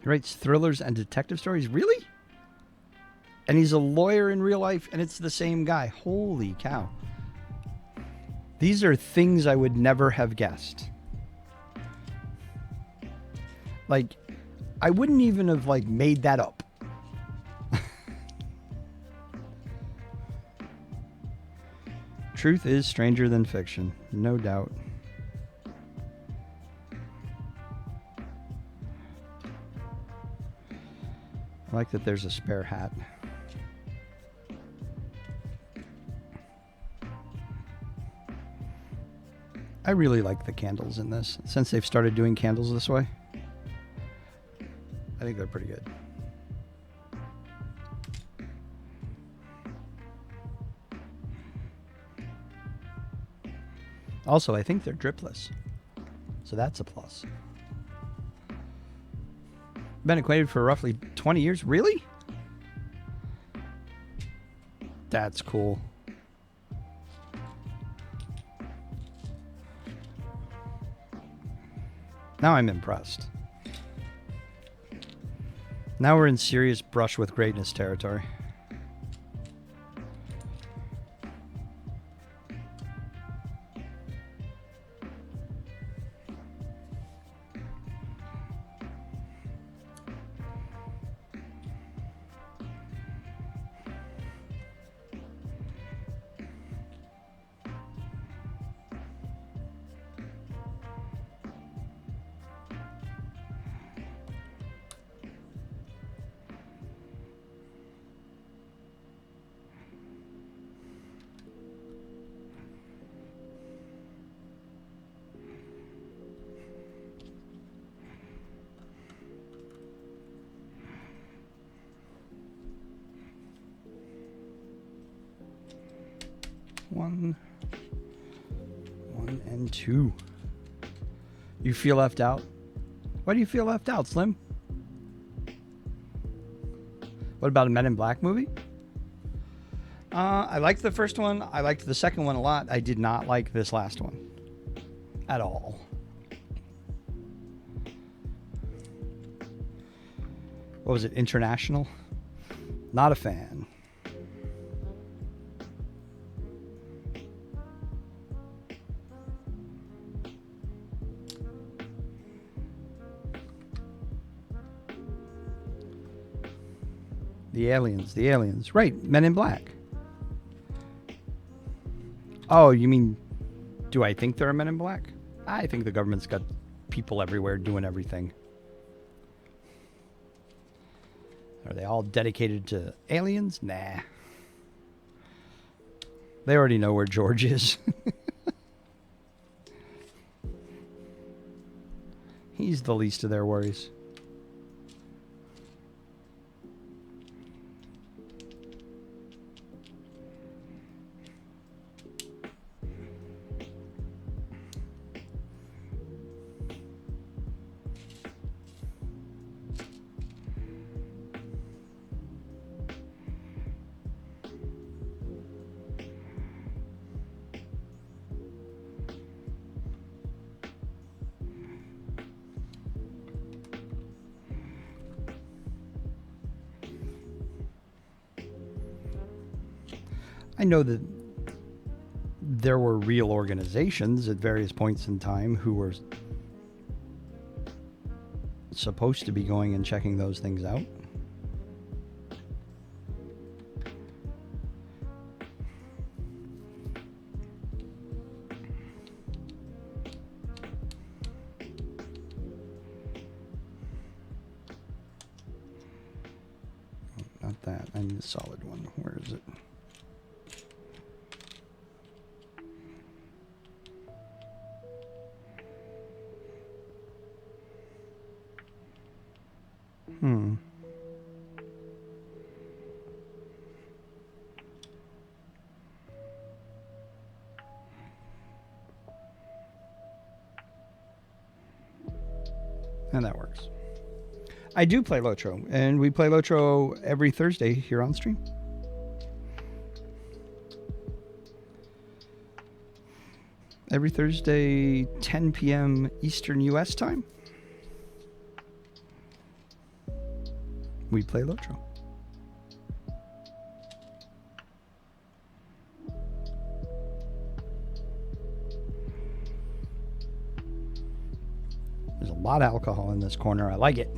He writes thrillers and detective stories. Really? And he's a lawyer in real life, and it's the same guy. Holy cow. These are things I would never have guessed. Like, I wouldn't even have, like, made that up. Truth is stranger than fiction, no doubt. I like that there's a spare hat. I really like the candles in this. Since they've started doing candles this way, I think they're pretty good. Also, I think they're dripless, so that's a plus. Been acquainted for roughly 20 years. Really? That's cool. Now I'm impressed. Now we're in serious brush with greatness territory. One and two. You feel left out? Why do you feel left out, Slim? What about a Men in Black movie? I liked the first one. I liked the second one a lot. I did not like this last one at all. What was it? International? Not a fan. The aliens. Right, Men in Black. Oh, you mean, do I think there are Men in Black? I think the government's got people everywhere doing everything. Are they all dedicated to aliens? Nah. They already know where George is. He's the least of their worries. I know that there were real organizations at various points in time who were supposed to be going and checking those things out. Not that. I need a solid one. Where is it? And that works. I do play Lotro, and we play Lotro every Thursday here on stream. Every Thursday, 10 p.m. Eastern U.S. time. We play Lotro. There's a lot of alcohol in this corner. I like it.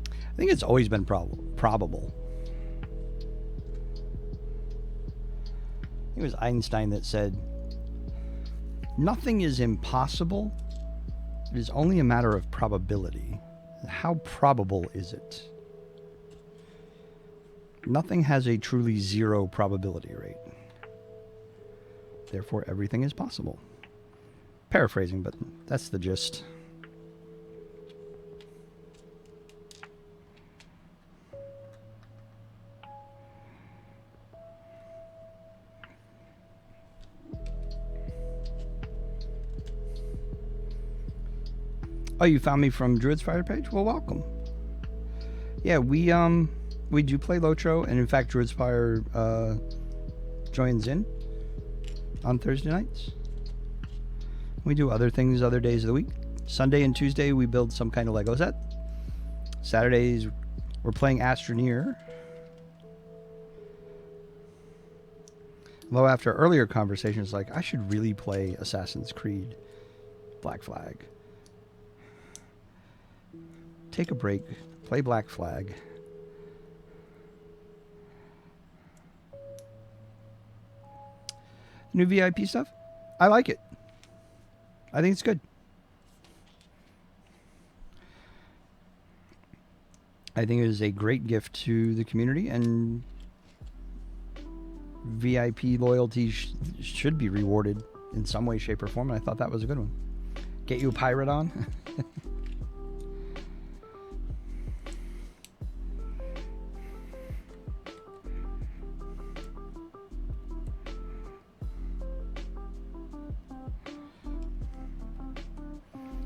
I think it's always been probable. It was Einstein that said, "Nothing is impossible. It is only a matter of probability." How probable is it? Nothing has a truly zero probability rate. Therefore, everything is possible. Paraphrasing, but that's the gist. Oh, you found me from Druid's Fire page? Well, welcome. Yeah, we do play Lotro, and in fact, Druid's Fire joins in on Thursday nights. We do other things other days of the week. Sunday and Tuesday, we build some kind of Lego set. Saturdays, we're playing Astroneer. Although after earlier conversations, like, I should really play Assassin's Creed Black Flag. Take a break, play Black Flag. New VIP stuff? I like it. I think it's good. I think it is a great gift to the community, and VIP loyalty should be rewarded in some way, shape, or form, and I thought that was a good one. Get you a pirate on?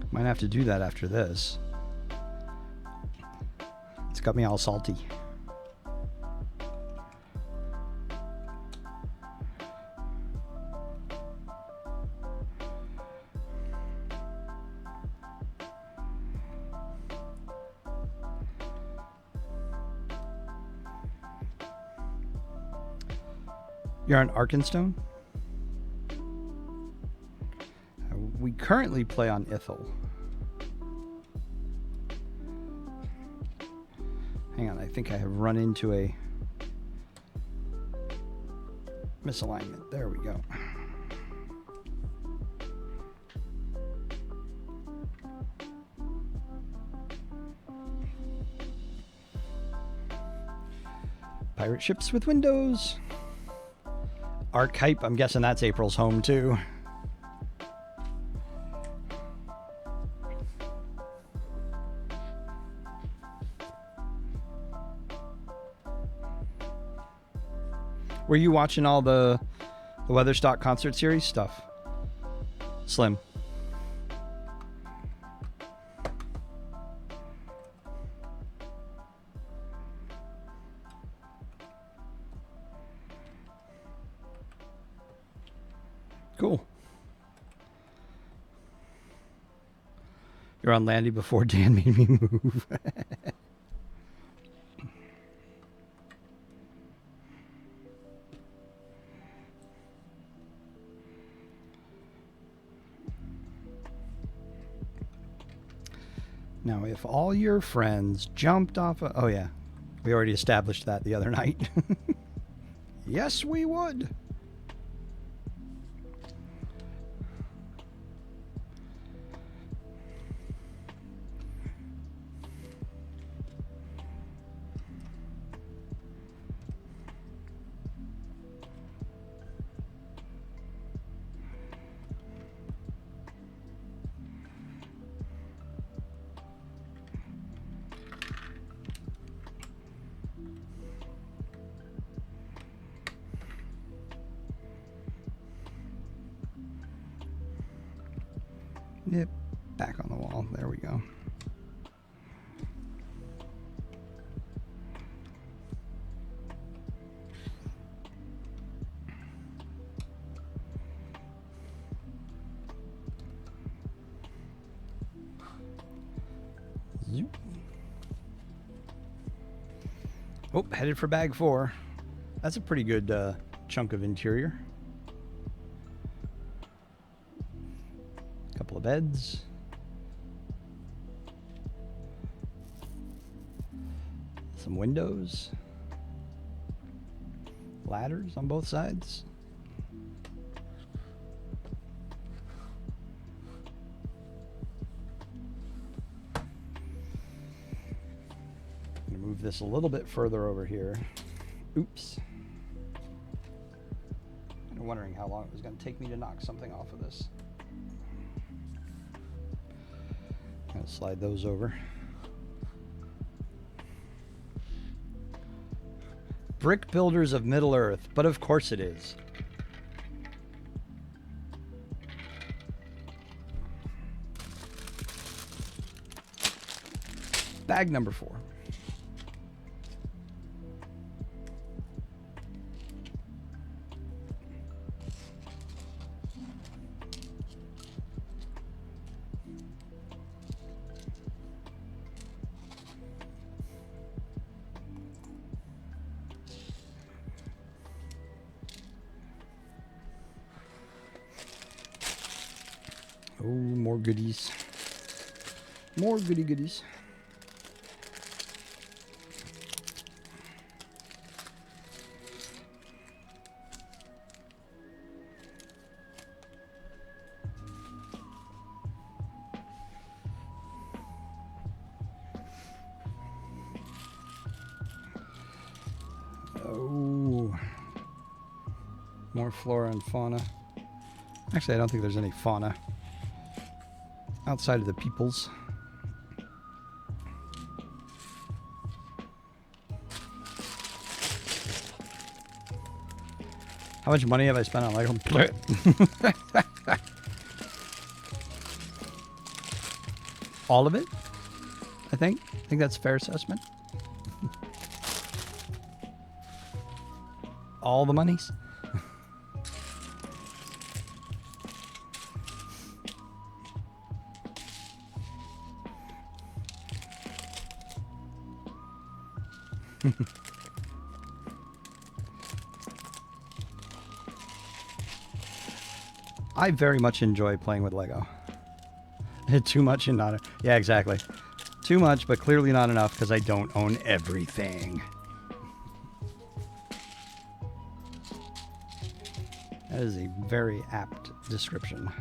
Might have to do that after this. It's got me all salty. You're on Arkenstone? We currently play on Ithel. Hang on, I think I have run into a misalignment. There we go. Pirate ships with windows. Archetype, I'm guessing that's April's home too. Were you watching all the Weatherstock concert series stuff? Slim. Cool. You're on Landy before Dan made me move. Now, if all your friends jumped off of... Oh, yeah. We already established that the other night. Yes, we would. Yep, back on the wall. There we go. Zoop. Oh, headed for bag 4. That's a pretty good chunk of interior. Couple of beds. Some windows. Ladders on both sides. this a little bit further over here. Oops. I'm wondering how long it was going to take me to knock something off of this. I'm going to slide those over. Brick Builders of Middle-earth, but of course it is. Bag number 4. Oh, more goodies. More goodies. Oh, more flora and fauna. Actually, I don't think there's any fauna outside of the peoples. How much money have I spent on Lego? All of it, I think. I think that's a fair assessment. All the monies. I very much enjoy playing with Lego. Too much and not... Yeah, exactly. Too much, but clearly not enough because I don't own everything. That is a very apt description.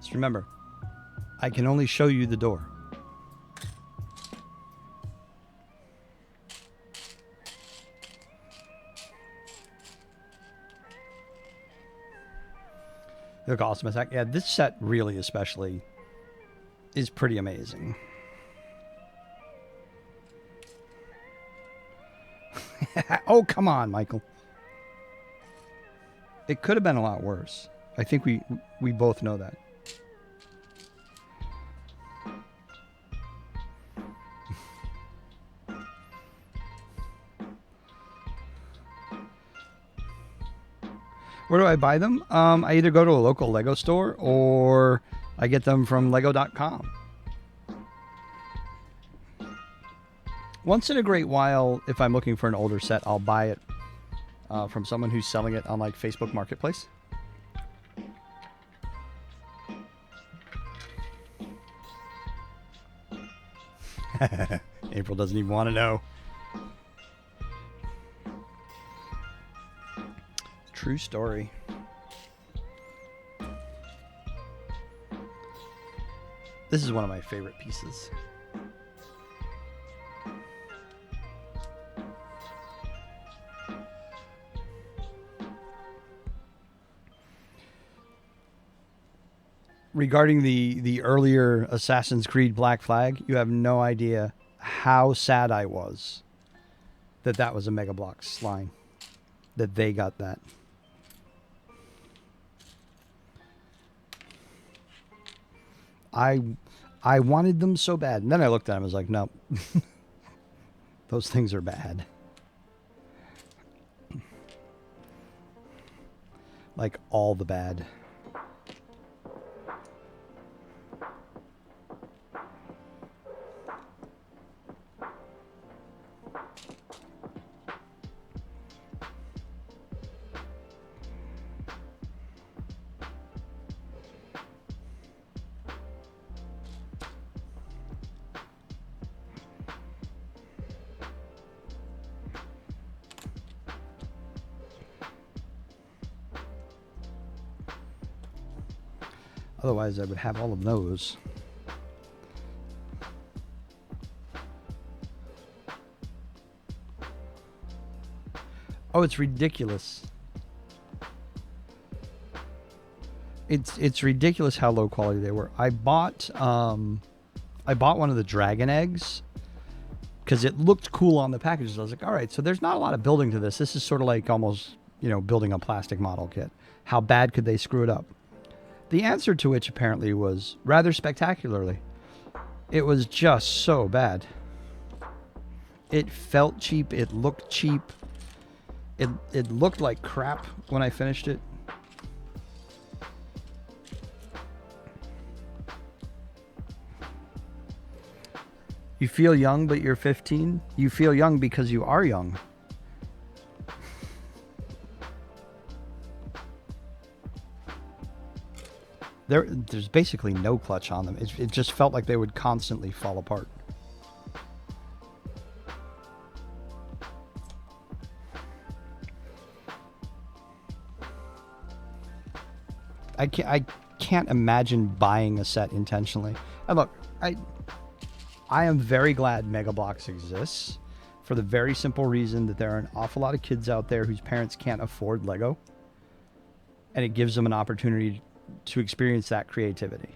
Just remember, I can only show you the door. They look awesome. Yeah, this set really especially is pretty amazing. Oh, come on, Michael. It could have been a lot worse. I think we both know that. Where do I buy them? I either go to a local Lego store or I get them from lego.com. Once in a great while, if I'm looking for an older set, I'll buy it from someone who's selling it on like Facebook Marketplace. April doesn't even want to know. True story. This is one of my favorite pieces. Regarding the earlier Assassin's Creed Black Flag, you have no idea how sad I was that was a Mega Bloks line. That they got that. I wanted them so bad. And then I looked at them and was like, no. Those things are bad. Like all the bad. Otherwise, I would have all of those. Oh, it's ridiculous. It's ridiculous how low quality they were. I bought one of the dragon eggs because it looked cool on the packages. I was like, all right, so there's not a lot of building to this. This is sort of like almost, building a plastic model kit. How bad could they screw it up? The answer to which apparently was rather spectacularly. It was just so bad. It felt cheap. It looked cheap. It looked like crap when I finished it. You feel young, but you're 15? You feel young because you are young. There's basically no clutch on them. It just felt like they would constantly fall apart. I can't imagine buying a set intentionally. And look, I am very glad Mega Bloks exists for the very simple reason that there are an awful lot of kids out there whose parents can't afford Lego, and it gives them an opportunity to experience that creativity.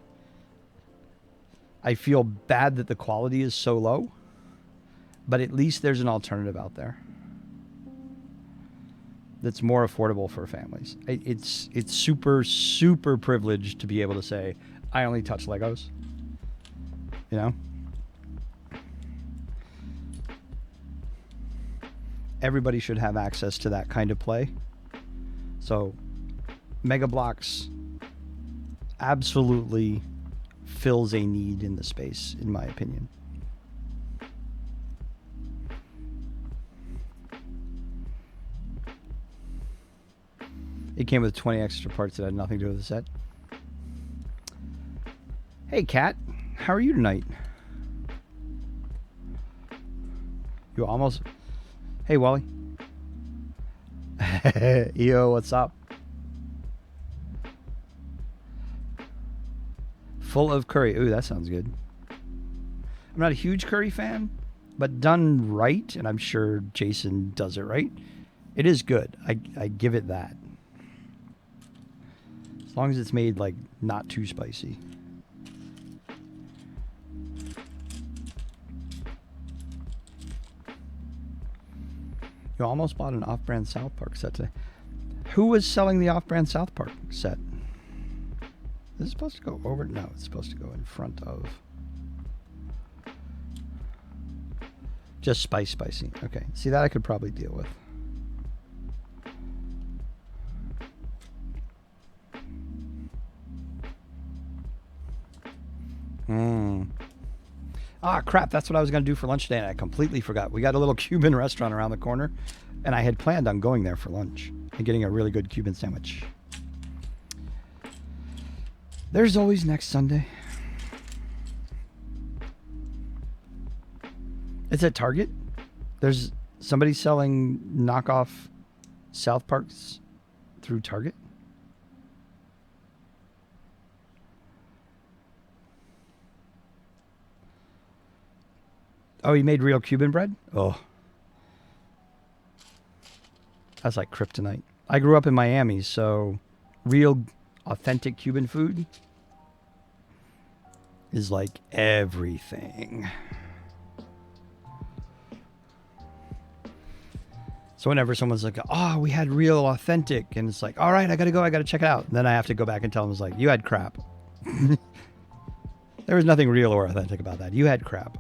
I feel bad that the quality is so low, but at least there's an alternative out there that's more affordable for families. It's super, super privileged to be able to say, I only touch Legos. Everybody should have access to that kind of play. So Mega Bloks absolutely fills a need in the space, in my opinion. It came with 20 extra parts that had nothing to do with the set. Hey, Kat. How are you tonight? You almost... Hey, Wally. Yo, what's up? Full of curry. Ooh, that sounds good. I'm not a huge curry fan, but done right, and I'm sure Jason does it right, it is good. I give it that. As long as it's made, like, not too spicy. You almost bought an off-brand South Park set today. Who was selling the off-brand South Park set? Is it supposed to go over? No, it's supposed to go in front of. Just spicy. Okay. See, that I could probably deal with. Ah, crap. That's what I was going to do for lunch today, and I completely forgot. We got a little Cuban restaurant around the corner, and I had planned on going there for lunch and getting a really good Cuban sandwich. There's always next Sunday. It's at Target. There's somebody selling knockoff South Parks through Target. Oh, he made real Cuban bread? Oh. That's like kryptonite. I grew up in Miami, so real authentic Cuban food is like everything. So whenever someone's like, oh, we had real authentic, and it's like, all right, I gotta go, I gotta check it out. And then I have to go back and tell them, it's like, you had crap. There was nothing real or authentic about that. You had crap.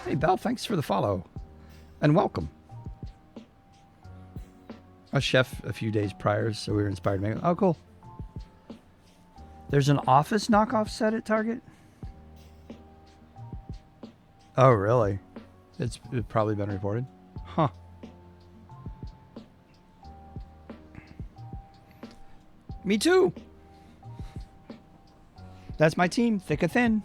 Hey, Belle, thanks for the follow. And welcome. A chef a few days prior, so we were inspired to make it. Oh, cool. There's an Office knockoff set at Target? Oh, really? It's probably been reported. Huh. Me too. That's my team, thick or thin.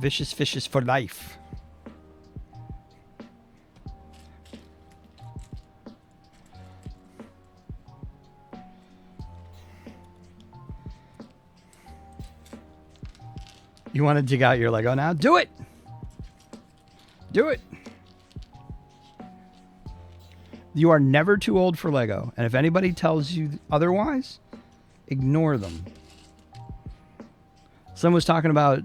Vicious fishes for life. You want to dig out your Lego now? Do it! Do it! You are never too old for Lego. And if anybody tells you otherwise, ignore them. Someone was talking about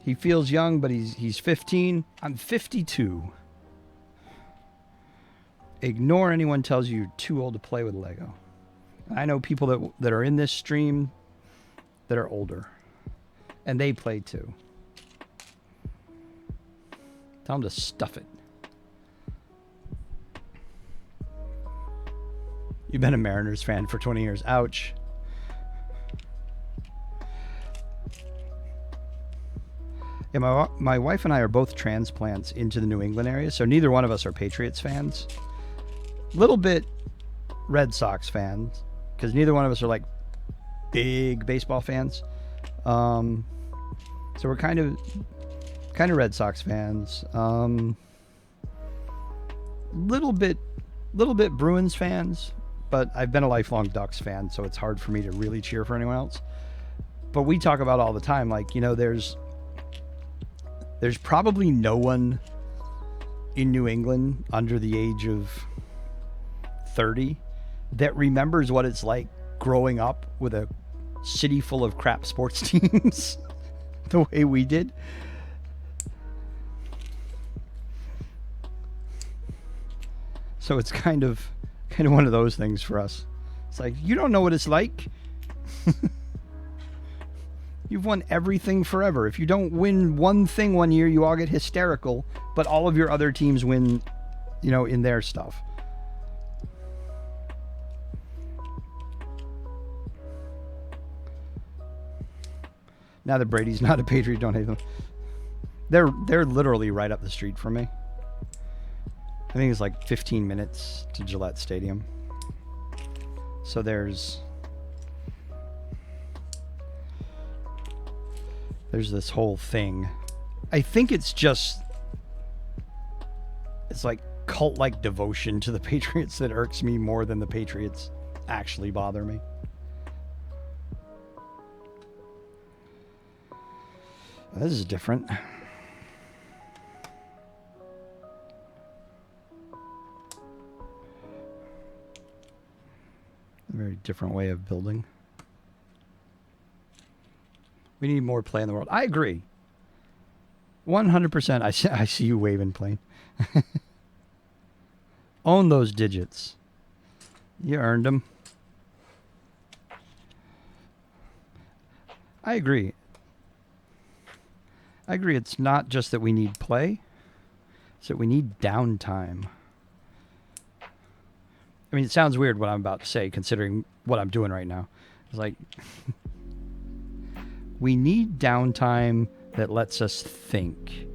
he feels young, but he's 15. I'm 52. Ignore anyone tells you you're too old to play with Lego. I know people that are in this stream that are older. And they play too. Tell them to stuff it. You've been a Mariners fan for 20 years. Ouch. Yeah, my wife and I are both transplants into the New England area, so neither one of us are Patriots fans. Little bit Red Sox fans, because neither one of us are like big baseball fans. So we're kind of Red Sox fans. Little bit Bruins fans, but I've been a lifelong Ducks fan, so it's hard for me to really cheer for anyone else. But we talk about all the time, like, you know, there's probably no one in New England under the age of 30 that remembers what it's like growing up with a city full of crap sports teams the way we did. So it's kind of one of those things for us. It's like, you don't know what it's like. You've won everything forever. If you don't win one thing one year, you all get hysterical, but all of your other teams win, you know, in their stuff. Now that Brady's not a Patriot, don't hate them. They're literally right up the street from me. I think it's like 15 minutes to Gillette Stadium. So there's this whole thing. I think it's like cult-like devotion to the Patriots that irks me more than the Patriots actually bother me. This is different. A very different way of building. We need more play in the world. I agree. 100%. I see you waving, Plane. Own those digits. You earned them. I agree. It's not just that we need play. It's that we need downtime. I mean, it sounds weird what I'm about to say, considering what I'm doing right now. It's like... we need downtime that lets us think,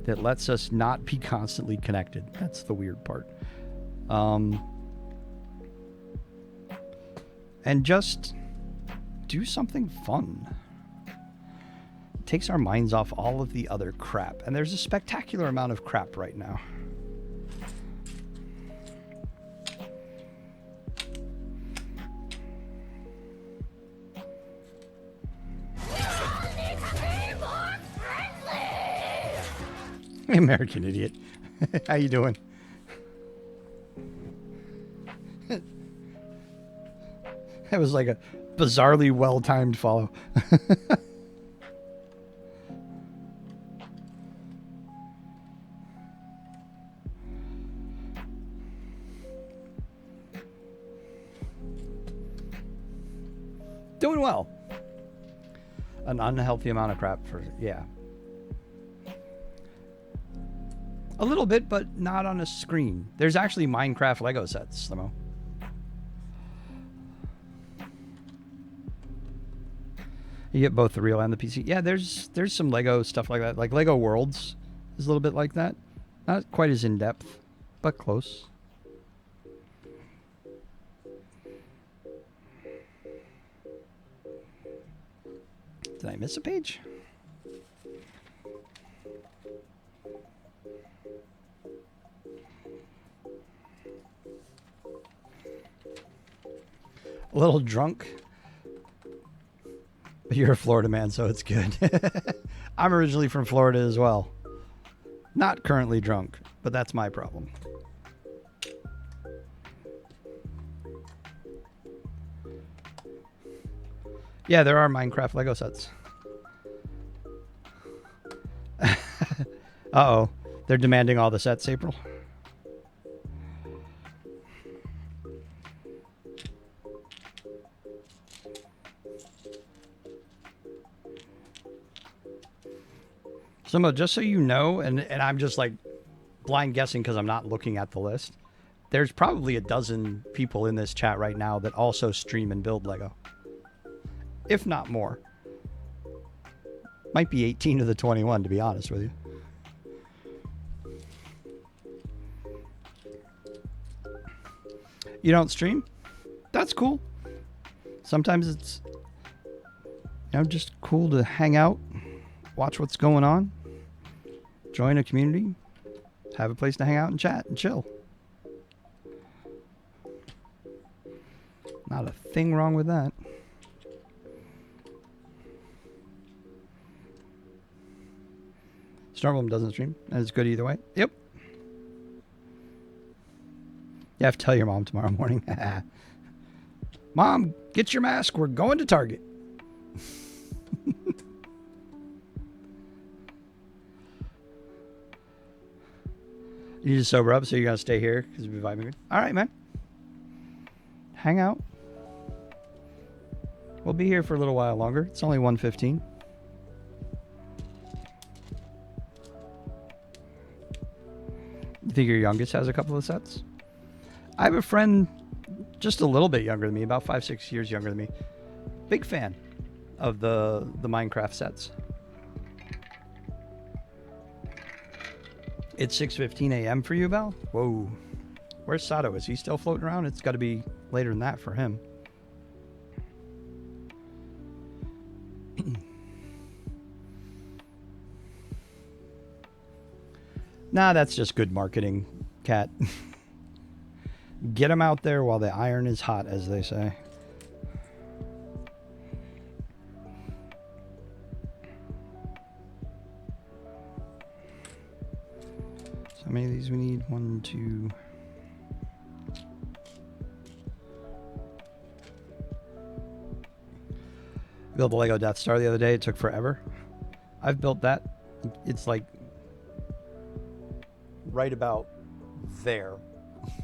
that lets us not be constantly connected. That's the weird part. And just do something fun. It takes our minds off all of the other crap. And there's a spectacular amount of crap right now. American idiot. How you doing? That was like a bizarrely well-timed follow. Doing well. An unhealthy amount of crap for, yeah. A little bit, but not on a screen. There's actually Minecraft Lego sets, Slimo. You get both the real and the PC. Yeah, there's some Lego stuff like that. Like Lego Worlds is a little bit like that. Not quite as in-depth, but close. Did I miss a page? A little drunk. But you're a Florida man, so it's good. I'm originally from Florida as well. Not currently drunk, but that's my problem. Yeah, there are Minecraft Lego sets. Uh-oh. They're demanding all the sets, April. So, just so you know, and I'm just like blind guessing because I'm not looking at the list, there's probably a dozen people in this chat right now that also stream and build Lego. If not more. Might be 18 to the 21, to be honest with you. You don't stream? That's cool. Sometimes it's, just cool to hang out, watch what's going on, join a community, have a place to hang out and chat and chill. Not a thing wrong with that. Stormblum doesn't stream, and it's good either way. Yep. You have to tell your mom tomorrow morning. Mom, get your mask. We're going to Target. You need to sober up, so you're going to stay here because we're vibing good. All right, man. Hang out. We'll be here for a little while longer. It's only 1:15. You think your youngest has a couple of sets? I have a friend just a little bit younger than me, about 5-6 years younger than me. Big fan of the Minecraft sets. It's 6:15 a.m. for you, Val? Whoa. Where's Sato? Is he still floating around? It's got to be later than that for him. Nah, that's just good marketing, Cat. Get them out there while the iron is hot, as they say. So how many of these we need? 1, 2. Built the Lego Death Star the other day. It took forever. I've built that. It's like right about there.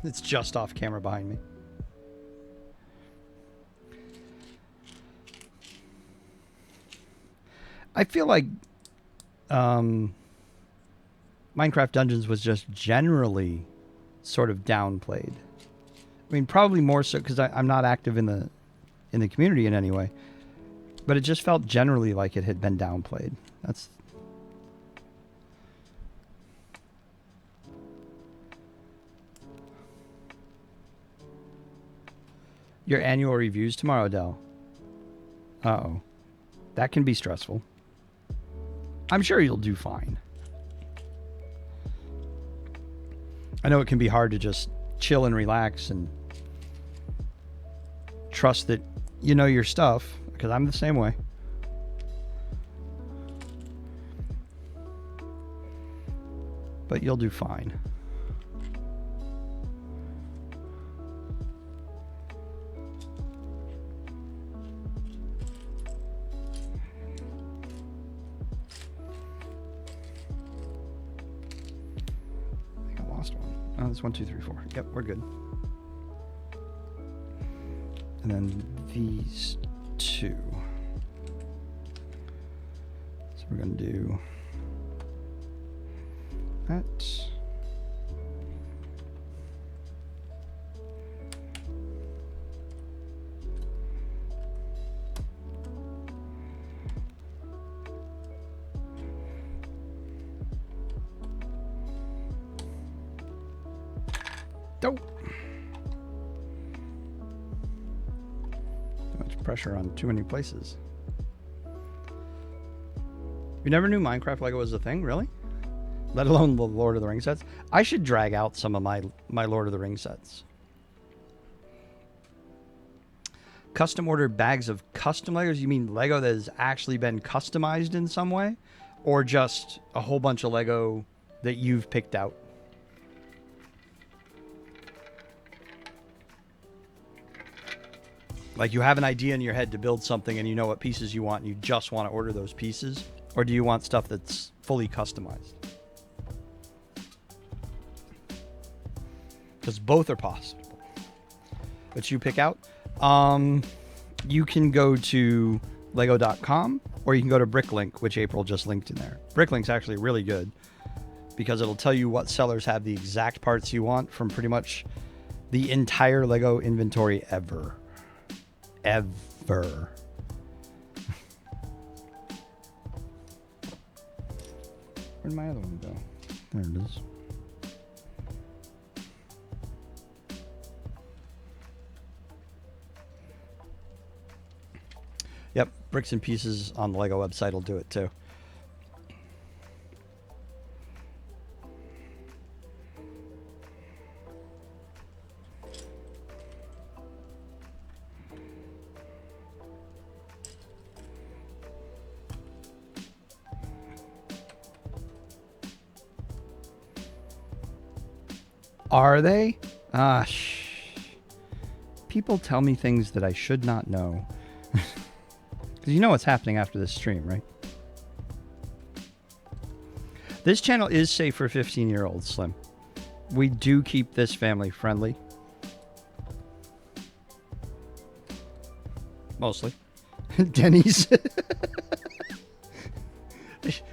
It's just off camera behind me. I feel like Minecraft Dungeons was just generally sort of downplayed. I mean, probably more so because I'm not active in the community in any way. But it just felt generally like it had been downplayed. That's... Your annual reviews tomorrow, Dell. Uh-oh. That can be stressful. I'm sure you'll do fine. I know it can be hard to just chill and relax and trust that you know your stuff, because I'm the same way. But you'll do fine. Oh, that's 1, 2, 3, 4. Yep, we're good. And then these two. So we're going to do that. Dope. Too much pressure on too many places. You never knew Minecraft Lego was a thing, really? Let alone the Lord of the Rings sets. I should drag out some of my Lord of the Rings sets. Custom ordered bags of custom Legos? You mean Lego that has actually been customized in some way? Or just a whole bunch of Lego that you've picked out? Like you have an idea in your head to build something and you know what pieces you want and you just want to order those pieces? Or do you want stuff that's fully customized? Because both are possible. But you pick out. You can go to lego.com or you can go to Bricklink, which April just linked in there. Bricklink's actually really good because it'll tell you what sellers have the exact parts you want from pretty much the entire Lego inventory ever. Ever. Where'd my other one go? There it is. Yep, Bricks and Pieces on the Lego website will do it too. Are they? People tell me things that I should not know. Because you know what's happening after this stream, right? This channel is safe for 15-year-olds, Slim. We do keep this family friendly. Mostly. Denny's.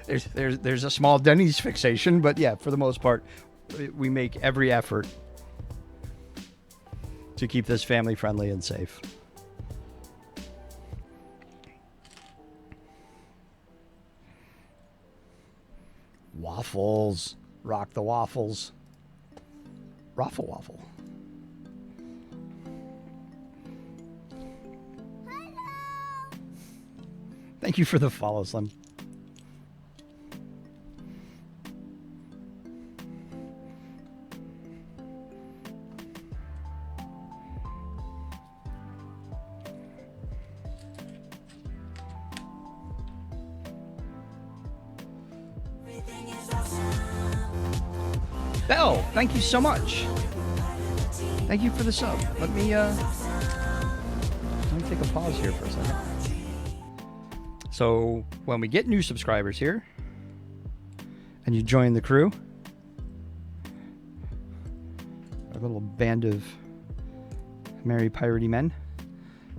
there's a small Denny's fixation, but yeah, for the most part, we make every effort to keep this family friendly and safe. Waffles. Rock the waffles. Raffle waffle. Thank you for the follow, Slim. Bell, thank you so much. Thank you for the sub. Let me take a pause here for a second. So when we get new subscribers here and you join the crew, a little band of merry piratey men,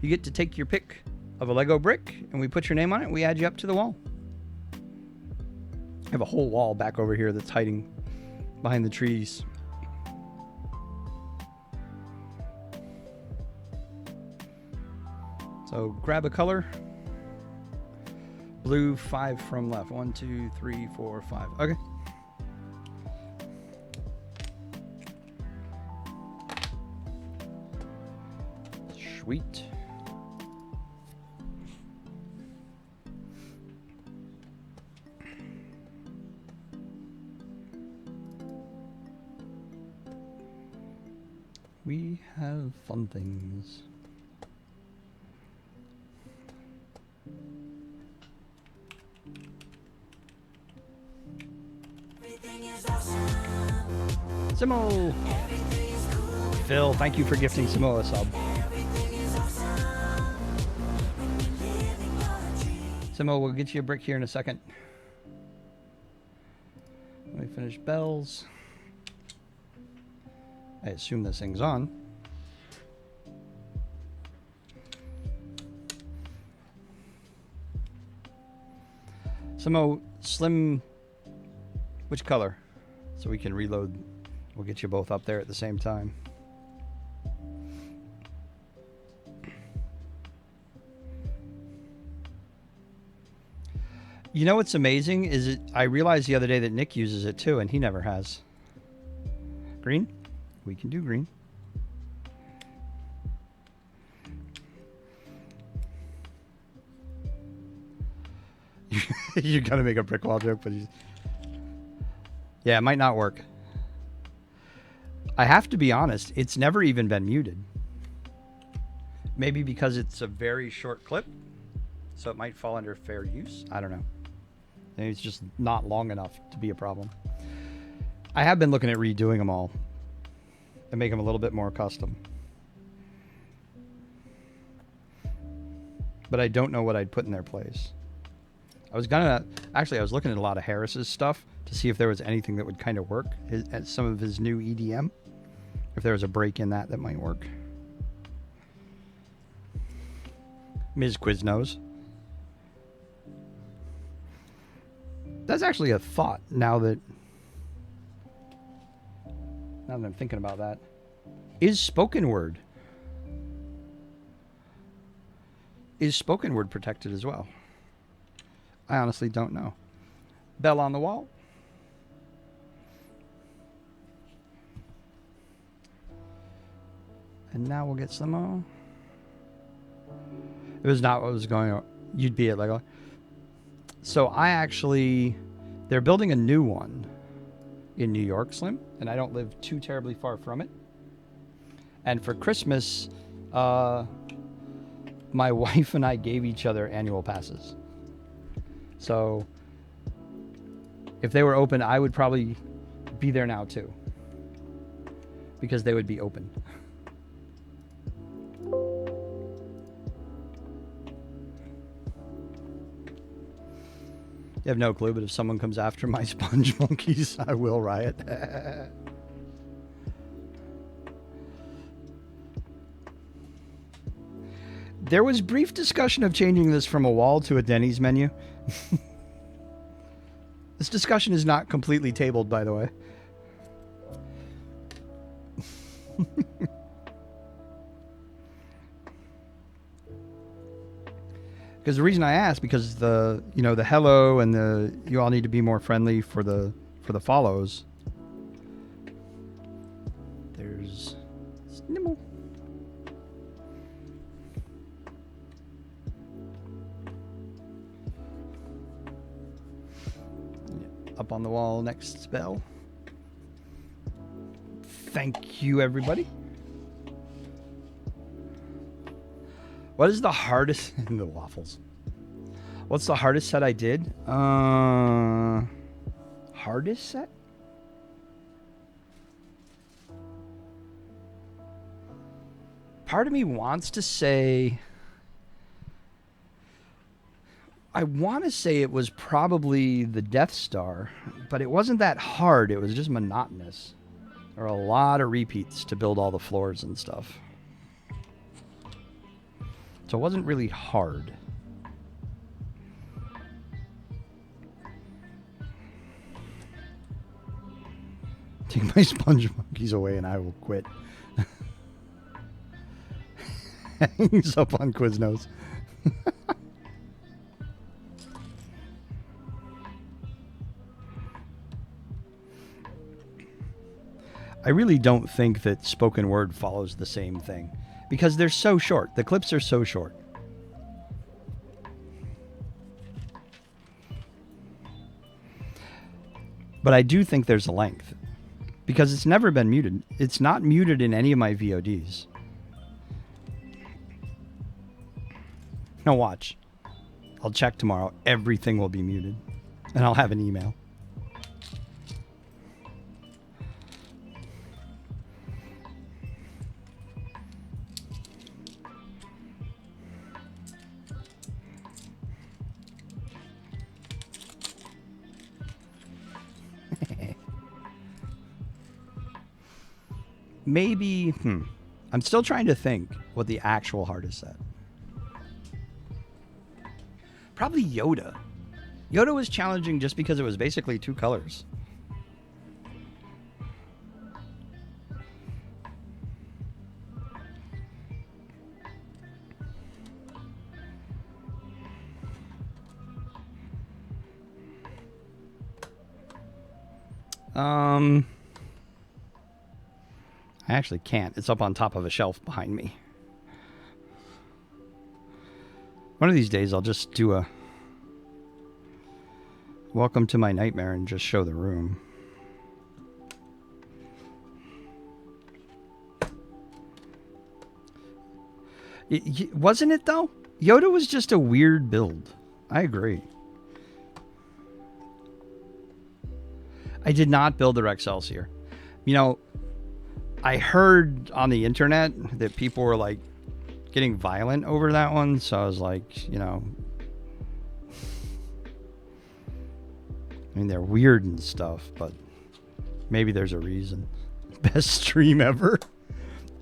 you get to take your pick of a Lego brick and we put your name on it and we add you up to the wall. I have a whole wall back over here that's hiding behind the trees. So grab a color. Blue, 5 from left. 1, 2, 3, 4, 5. Okay. Sweet. We have fun things. Simo! Phil, thank you for gifting Simo a sub. Simo, we'll get you a brick here in a second. Let me finish bells. I assume this thing's on. Simo, Slim, which color? So we can reload. We'll get you both up there at the same time. You know what's amazing is I realized the other day that Nick uses it too, and he never has. Green? We can do green. You're gonna make a brick wall joke, but yeah, it might not work. I have to be honest, it's never even been muted. Maybe because it's a very short clip, so it might fall under fair use. I don't know. Maybe it's just not long enough to be a problem. I have been looking at redoing them all and make them a little bit more custom. But I don't know what I'd put in their place. I was looking at a lot of Harris's stuff to see if there was anything that would kind of work. Some of his new EDM. If there was a break in that might work. Ms. Quiznos. That's actually a thought now that I'm thinking about that. Is spoken word protected as well? I honestly don't know. Bell on the wall. And now we'll get some. It was not what was going on. You'd be at like. So they're building a new one in New York, Slim, and I don't live too terribly far from it. And for Christmas, my wife and I gave each other annual passes. So if they were open, I would probably be there now too, because they would be open. You have no clue, but if someone comes after my sponge monkeys, I will riot. There was brief discussion of changing this from a wall to a Denny's menu. This discussion is not completely tabled, by the way. Because the reason I asked, because the hello and the you all need to be more friendly for the follows. There's Snimble. Up on the wall next spell. Thank you, everybody. What is the hardest in the waffles? What's the hardest set I did? Hardest set? Part of me wants to say, I want to say it was probably the Death Star, but it wasn't that hard. It was just monotonous. There were a lot of repeats to build all the floors and stuff. So it wasn't really hard. Take my sponge monkeys away and I will quit. Hangs up on Quiznos. I really don't think that spoken word follows the same thing. Because they're so short. The clips are so short. But I do think there's a length. Because it's never been muted. It's not muted in any of my VODs. Now watch. I'll check tomorrow. Everything will be muted. And I'll have an email. Maybe, I'm still trying to think what the actual hardest set. Probably Yoda. Yoda was challenging just because it was basically two colors. I actually can't. It's up on top of a shelf behind me. One of these days I'll just do a welcome to my nightmare and just show the room. Wasn't it, though? Yoda was just a weird build. I agree. I did not build the Excelsior. You know, I heard on the internet that people were like getting violent over that one, so I was like, you know, I mean, they're weird and stuff, but maybe there's a reason. Best stream ever.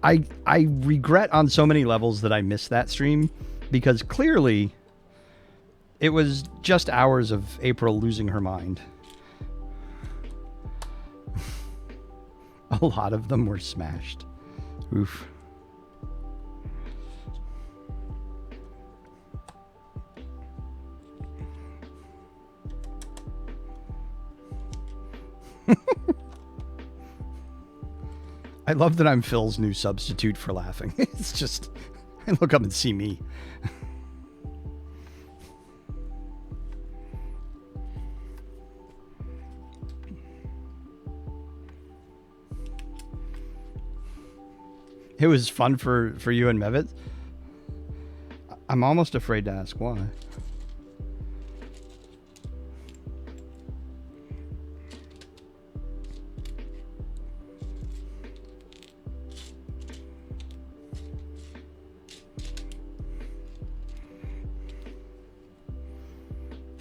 I regret on so many levels that I missed that stream, because clearly it was just hours of April losing her mind. A lot of them were smashed. Oof. I love that I'm Phil's new substitute for laughing. It's just, I look up and see me. It was fun for you and Mevit. I'm almost afraid to ask why.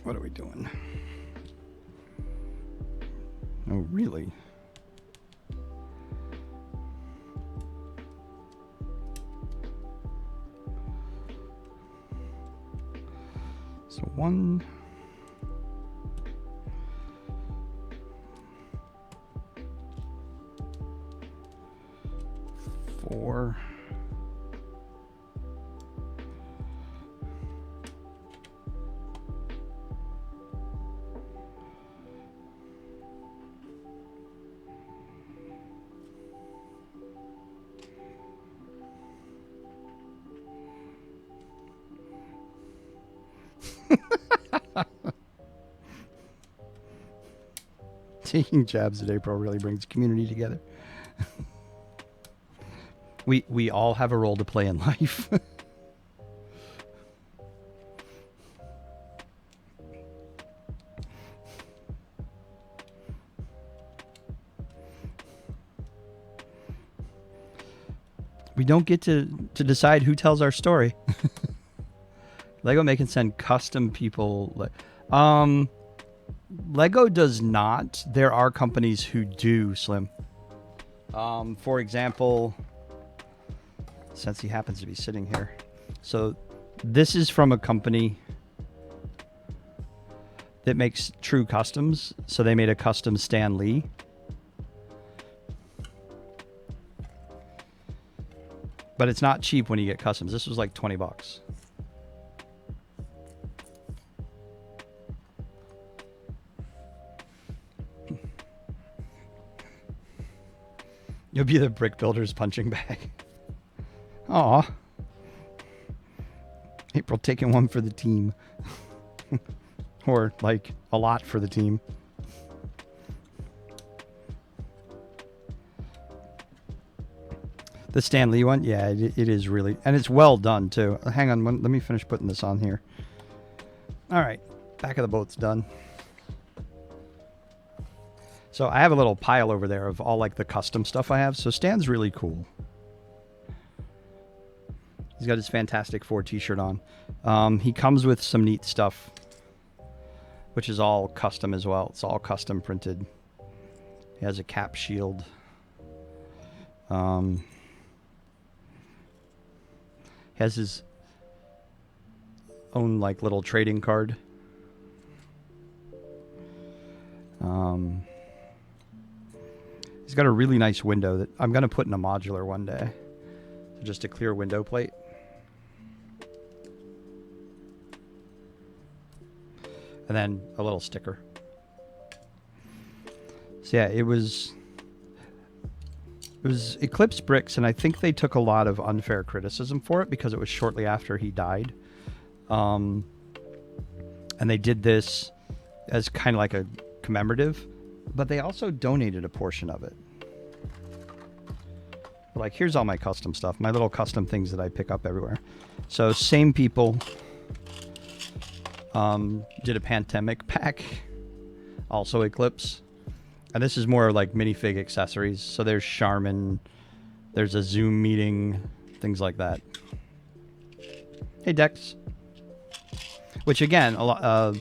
What are we doing? Oh, really? So 1, 4. Taking jabs at April really brings community together. We all have a role to play in life. We don't get to decide who tells our story. Lego can send custom people. Lego does not. There are companies who do, Slim. For example, since he happens to be sitting here. So this is from a company that makes true customs. So they made a custom Stan Lee. But it's not cheap when you get customs. This was like $20. You'll be the brick builder's punching bag. Aw. April taking one for the team. Or, like, a lot for the team. The Stan Lee one? Yeah, it is really... And it's well done, too. Hang on, let me finish putting this on here. All right. Back of the boat's done. So I have a little pile over there of all like the custom stuff I have. So Stan's really cool. He's got his Fantastic Four t-shirt on. He comes with some neat stuff, which is all custom as well. It's all custom printed. He has a cap shield. He has his own like little trading card. He's got a really nice window that I'm going to put in a modular one day. So just a clear window plate. And then a little sticker. So yeah, it was Eclipse Bricks, and I think they took a lot of unfair criticism for it because it was shortly after he died. And they did this as kind of like a commemorative, but they also donated a portion of it. But like, here's all my custom stuff, my little custom things that I pick up everywhere. So same people did a pandemic pack, also Eclipse. And this is more like minifig accessories. So there's Charmin, there's a Zoom meeting, things like that. Hey, Dex. Which again, a lot of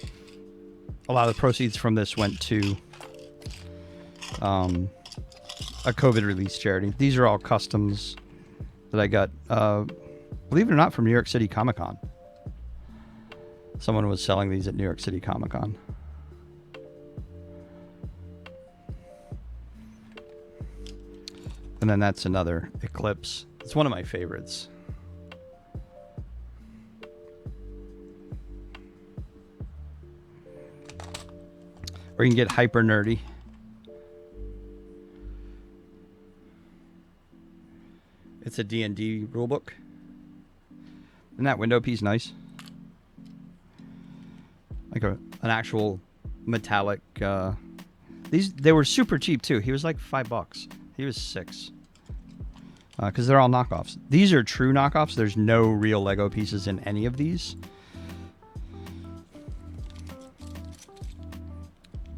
the proceeds from this went to a COVID release charity. These are all customs that I got, believe it or not, from New York City Comic Con. Someone was selling these at New York City Comic Con. And then that's another Eclipse. It's one of my favorites. Or you can get hyper nerdy. It's a D&D rulebook. Isn't that window piece nice? Like an actual metallic. They were super cheap too. He was like $5. He was $6. Because they're all knockoffs. These are true knockoffs. There's no real Lego pieces in any of these.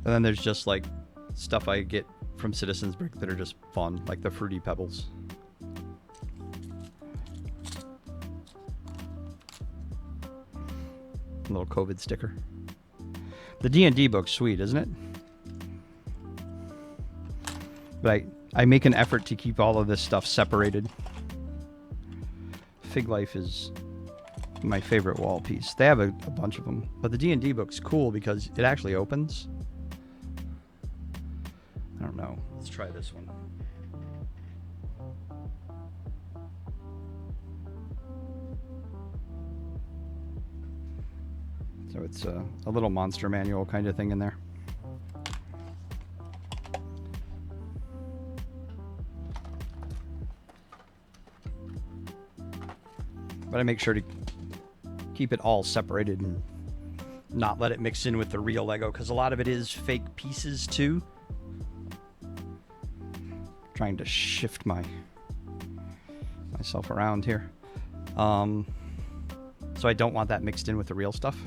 And then there's just like stuff I get from Citizens Brick that are just fun, like the Fruity Pebbles. A little COVID sticker. The D&D book's sweet, isn't it? But I make an effort to keep all of this stuff separated. Fig Life is my favorite wall piece. They have a bunch of them. But the D&D book's cool because it actually opens. I don't know. Let's try this one. So it's a little monster manual kind of thing in there. But I make sure to keep it all separated and not let it mix in with the real Lego, because a lot of it is fake pieces too. Trying to shift myself around here. So I don't want that mixed in with the real stuff.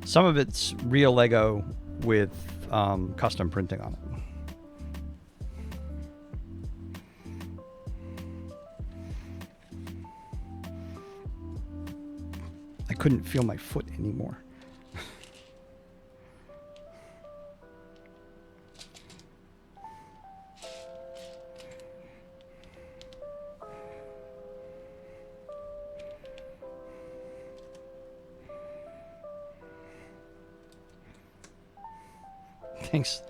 Some of it's real Lego with custom printing on it. I couldn't feel my foot anymore. Thanks.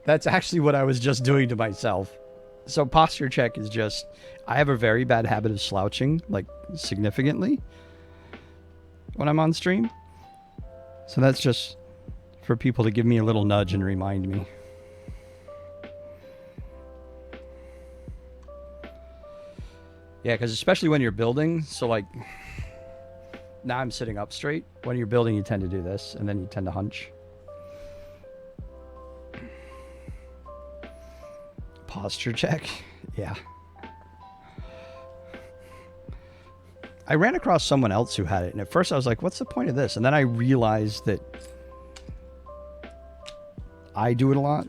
That's actually what I was just doing to myself. So posture check is just, I have a very bad habit of slouching, like significantly, when I'm on stream. So that's just for people to give me a little nudge and remind me. Yeah, because especially when you're building, so like, now I'm sitting up straight. When you're building, you tend to do this, and then you tend to hunch. Posture check. Yeah. I ran across someone else who had it, and at first I was like, what's the point of this? And then I realized that I do it a lot,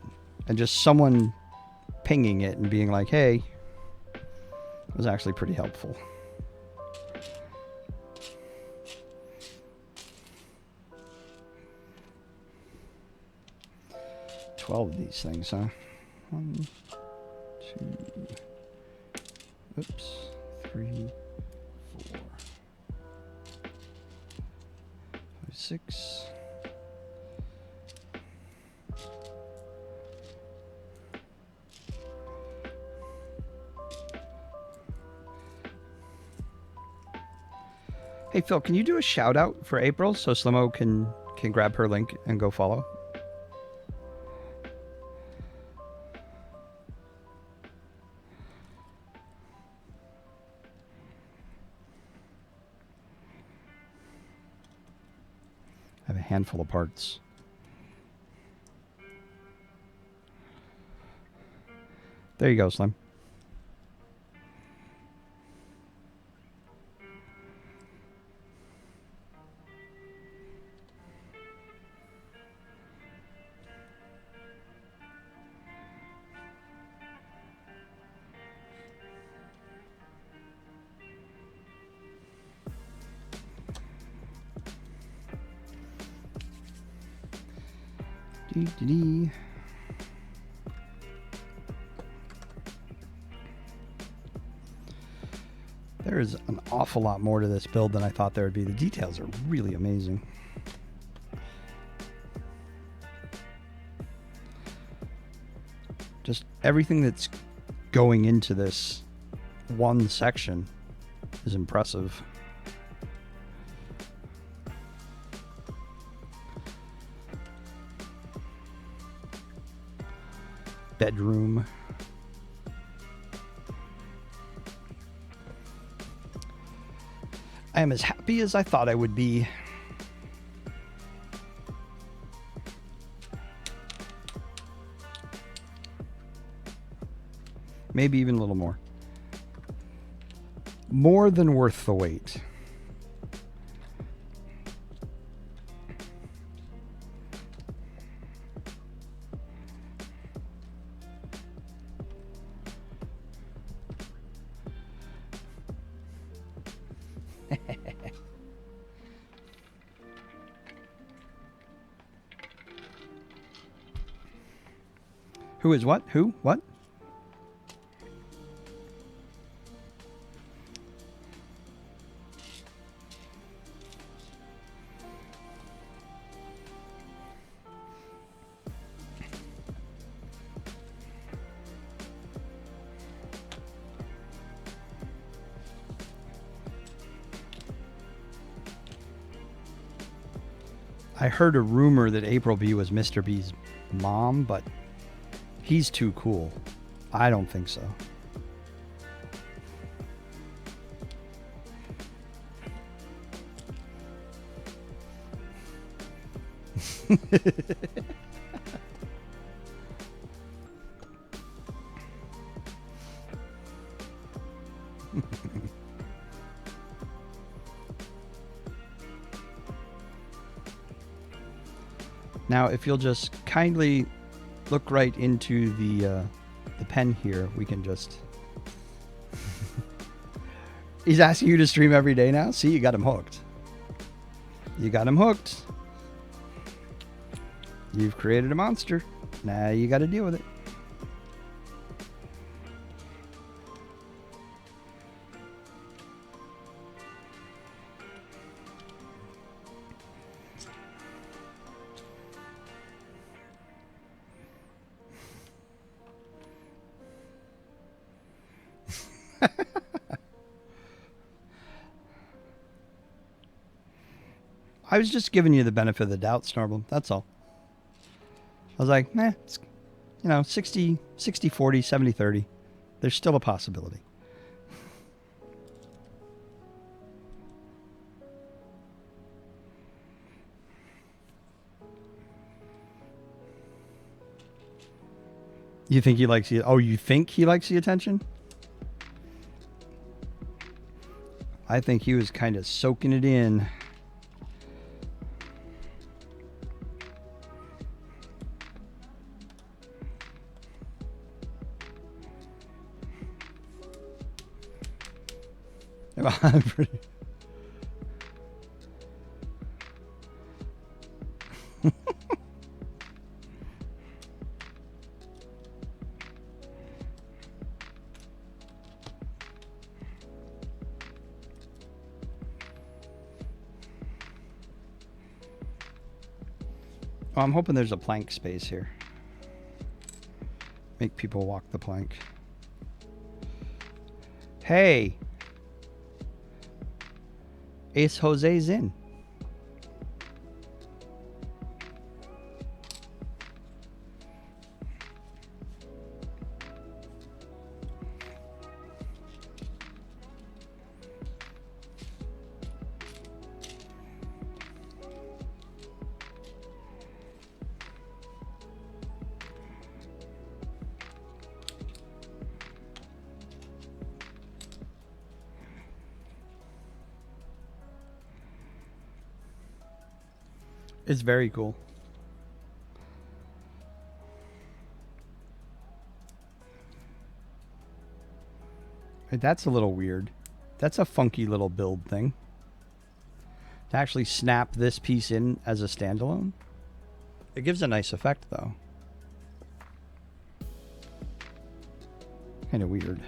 and just someone pinging it and being like, hey, was actually pretty helpful. $12 of these things, huh? 1, 2, oops, 3, 4, 5, 6. Hey Phil, can you do a shout out for April so Slimo can grab her link and go follow? I have a handful of parts. There you go, Slim. Dee. There is an awful lot more to this build than I thought there would be. The details are really amazing. Just everything that's going into this one section is impressive. Bedroom. I am as happy as I thought I would be. Maybe even a little more. More than worth the wait. Who is what? Who? What? I heard a rumor that April B was Mr. B's mom, but he's too cool. I don't think so. Now, if you'll just kindly look right into the pen here, we can just... He's asking you to stream every day now? See, you got him hooked. You got him hooked. You've created a monster. Now you got to deal with it. I was just giving you the benefit of the doubt, Snorble. That's all. I was like, it's, 60, 40, 70, 30. There's still a possibility. You think he likes the... Oh, you think he likes the attention? I think he was kind of soaking it in. I'm pretty... Oh, I'm hoping there's a plank space here. Make people walk the plank. Hey! Ace Jose's in. It's very cool. That's a little weird. That's a funky little build thing. To actually snap this piece in as a standalone. It gives a nice effect, though. Kind of weird.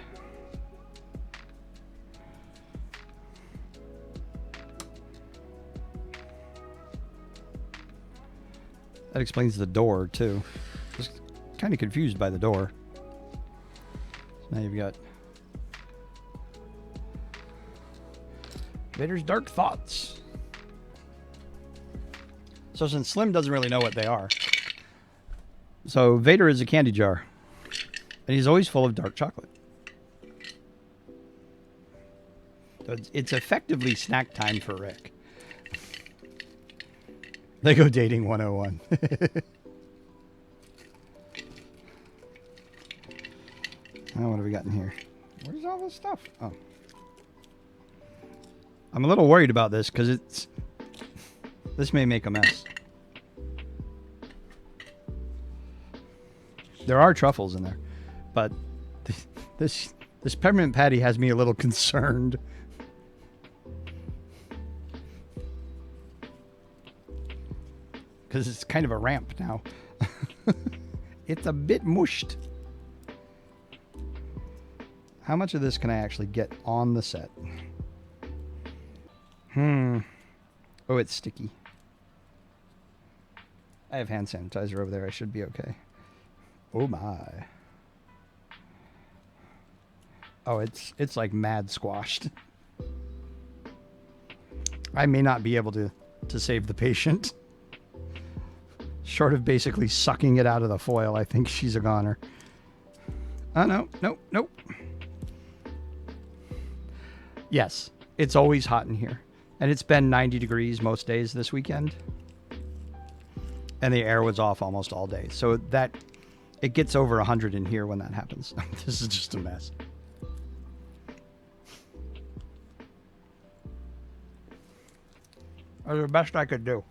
That explains the door, too. Just kind of confused by the door. So now you've got Vader's Dark Thoughts. So since Slim doesn't really know what they are, so Vader is a candy jar, and he's always full of dark chocolate. So it's effectively snack time for Rick. Lego Dating 101. Oh, what have we got in here? Where's all this stuff? Oh. I'm a little worried about this because this may make a mess. There are truffles in there, but this peppermint patty has me a little concerned. Because it's kind of a ramp now. It's a bit mushed. How much of this can I actually get on the set? Oh, it's sticky. I have hand sanitizer over there. I should be okay. Oh my. Oh, it's like mad squashed. I may not be able to save the patient. Short of basically sucking it out of the foil, I think she's a goner. Oh, no, nope, nope. Yes, it's always hot in here. And it's been 90 degrees most days this weekend. And the air was off almost all day. So that it gets over 100 in here when that happens. This is just a mess. That's the best I could do.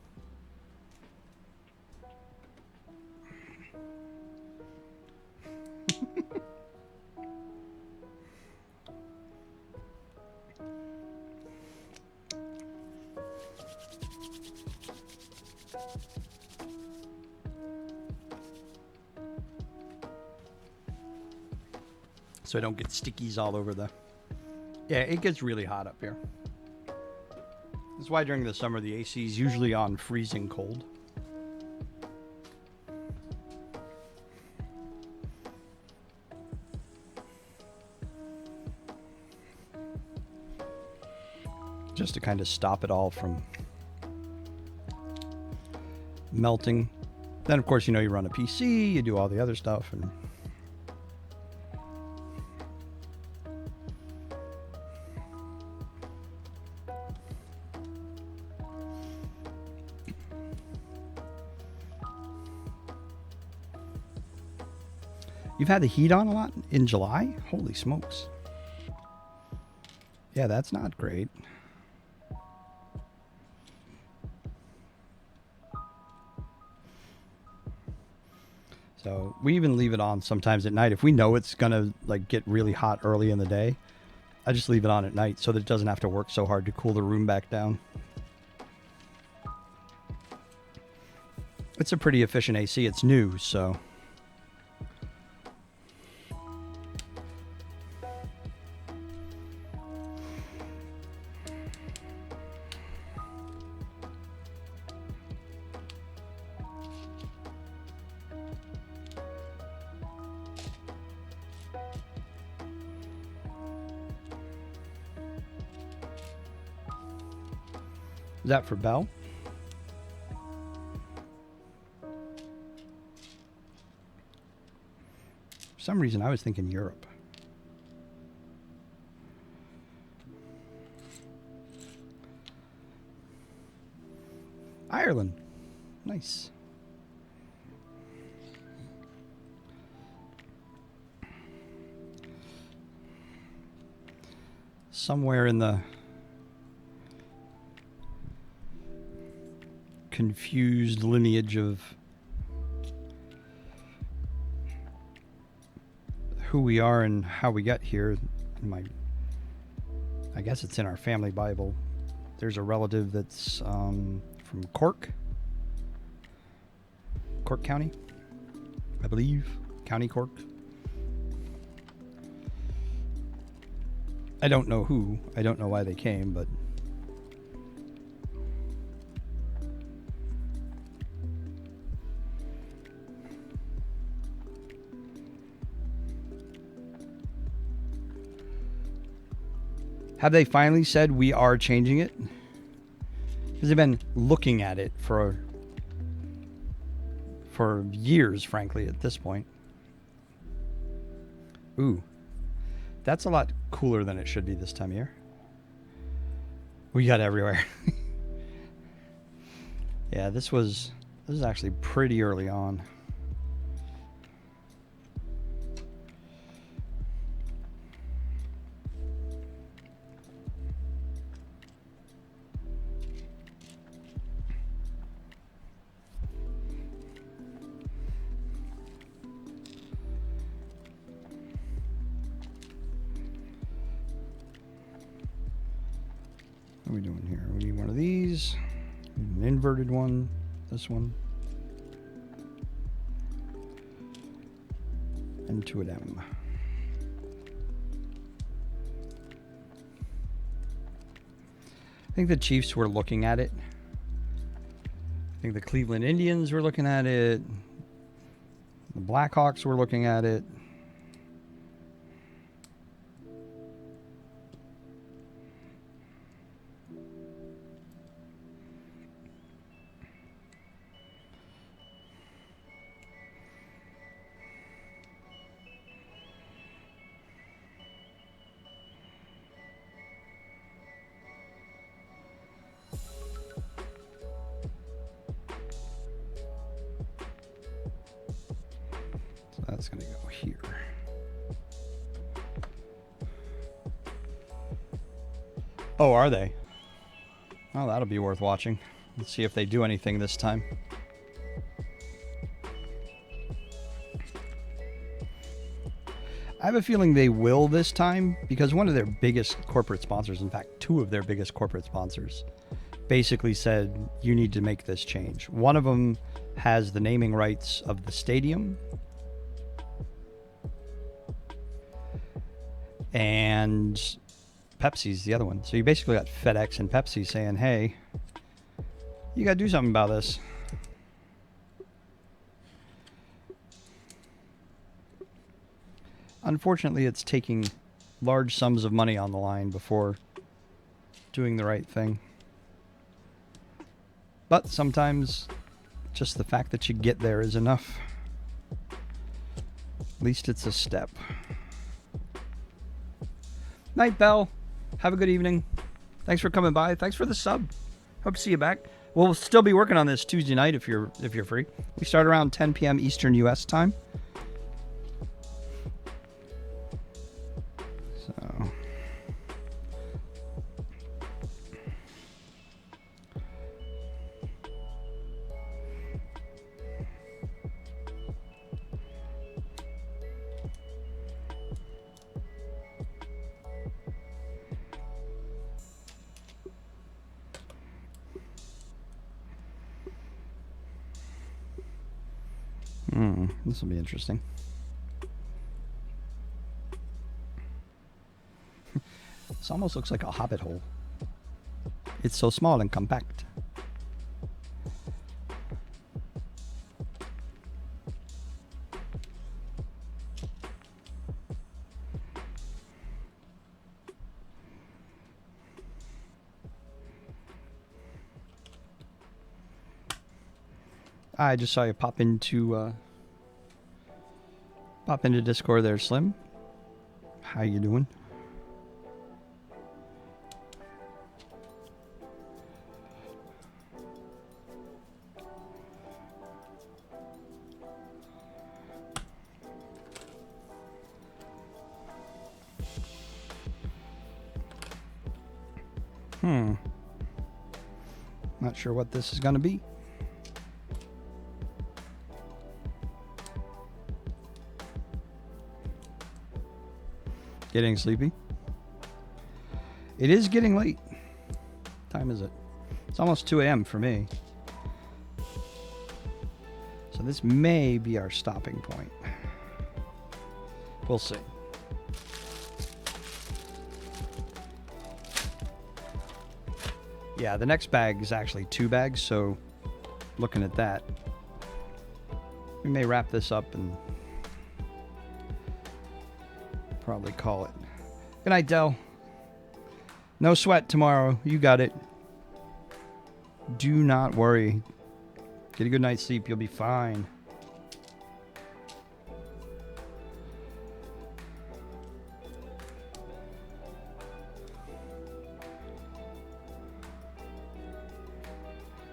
So I don't get stickies all over the... Yeah, it gets really hot up here. That's why during the summer the AC is usually on freezing cold. Just to kind of stop it all from melting. Then, of course, you know, you run a PC, you do all the other stuff, and... You've had the heat on a lot in July? Holy smokes. Yeah, that's not great. So we even leave it on sometimes at night. If we know it's going to like get really hot early in the day, I just leave it on at night so that it doesn't have to work so hard to cool the room back down. It's a pretty efficient AC. It's new, so... Is that for Bell? For some reason, I was thinking Europe. Ireland. Nice. Somewhere in the confused lineage of who we are and how we got here. I guess it's in our family Bible. There's a relative that's from Cork County, I believe. County Cork. I don't know who. I don't know why they came, but have they finally said we are changing it? Because they've been looking at it for years, frankly, at this point. Ooh. That's a lot cooler than it should be this time of year. We got everywhere. Yeah, this is actually pretty early on. What are we doing here? We need one of these. An inverted one. This one. And two of them. I think the Chiefs were looking at it. I think the Cleveland Indians were looking at it. The Blackhawks were looking at it. That's going to go here. Oh, are they? Oh, that'll be worth watching. Let's see if they do anything this time. I have a feeling they will this time because one of their biggest corporate sponsors, in fact, two of their biggest corporate sponsors, basically said, you need to make this change. One of them has the naming rights of the stadium. And Pepsi's the other one. So you basically got FedEx and Pepsi saying, hey, you got to do something about this. Unfortunately, it's taking large sums of money on the line before doing the right thing. But sometimes just the fact that you get there is enough. At least it's a step. Night, Bell. Have a good evening. Thanks for coming by. Thanks for the sub. Hope to see you back. We'll still be working on this Tuesday night if you're free. We start around 10 p.m. Eastern U.S. time. So. This will be interesting. This almost looks like a hobbit hole. It's so small and compact. I just saw you pop into Discord there, Slim. How you doing? Not sure what this is going to be. Getting sleepy? It is getting late. What time is it? It's almost 2 a.m. for me. So this may be our stopping point. We'll see. Yeah, the next bag is actually 2 bags, so looking at that, we may wrap this up and probably call it. Good night, Del. No sweat tomorrow. You got it. Do not worry. Get a good night's sleep. You'll be fine.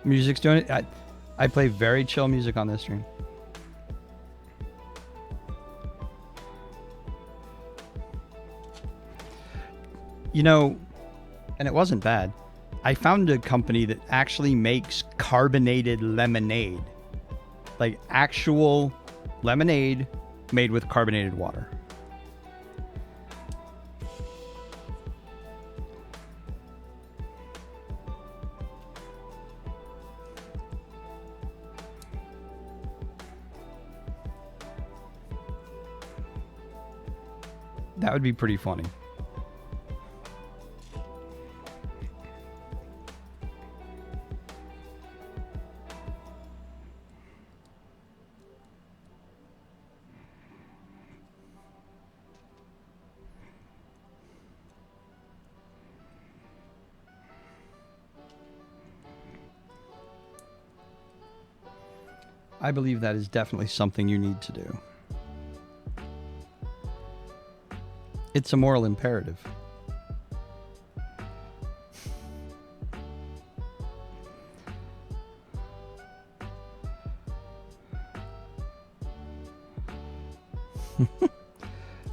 Music's doing it. I play very chill music on this stream. You know, and it wasn't bad. I found a company that actually makes carbonated lemonade. Like actual lemonade made with carbonated water. That would be pretty funny. I believe that is definitely something you need to do. It's a moral imperative.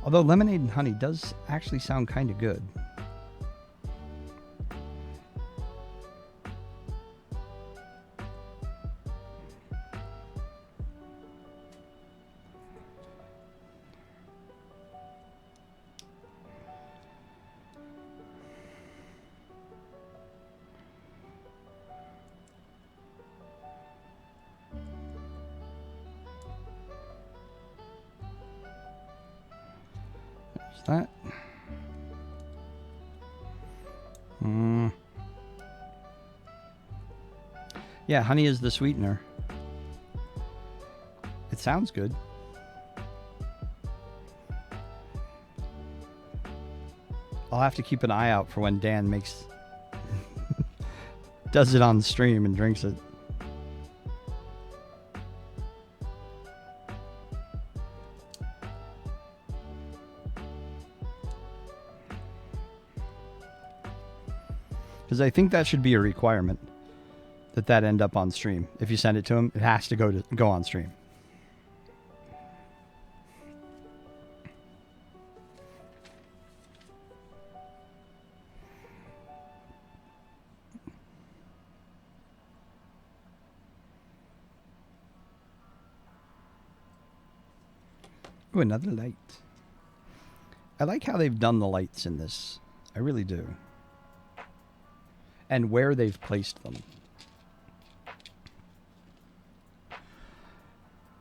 Although lemonade and honey does actually sound kind of good. That. Yeah, honey is the sweetener. It sounds good. I'll have to keep an eye out for when Dan does it on stream and drinks it. Because I think that should be a requirement that end up on stream. If you send it to him, it has to go on stream. Ooh, another light. I like how they've done the lights in this. I really do. And where they've placed them.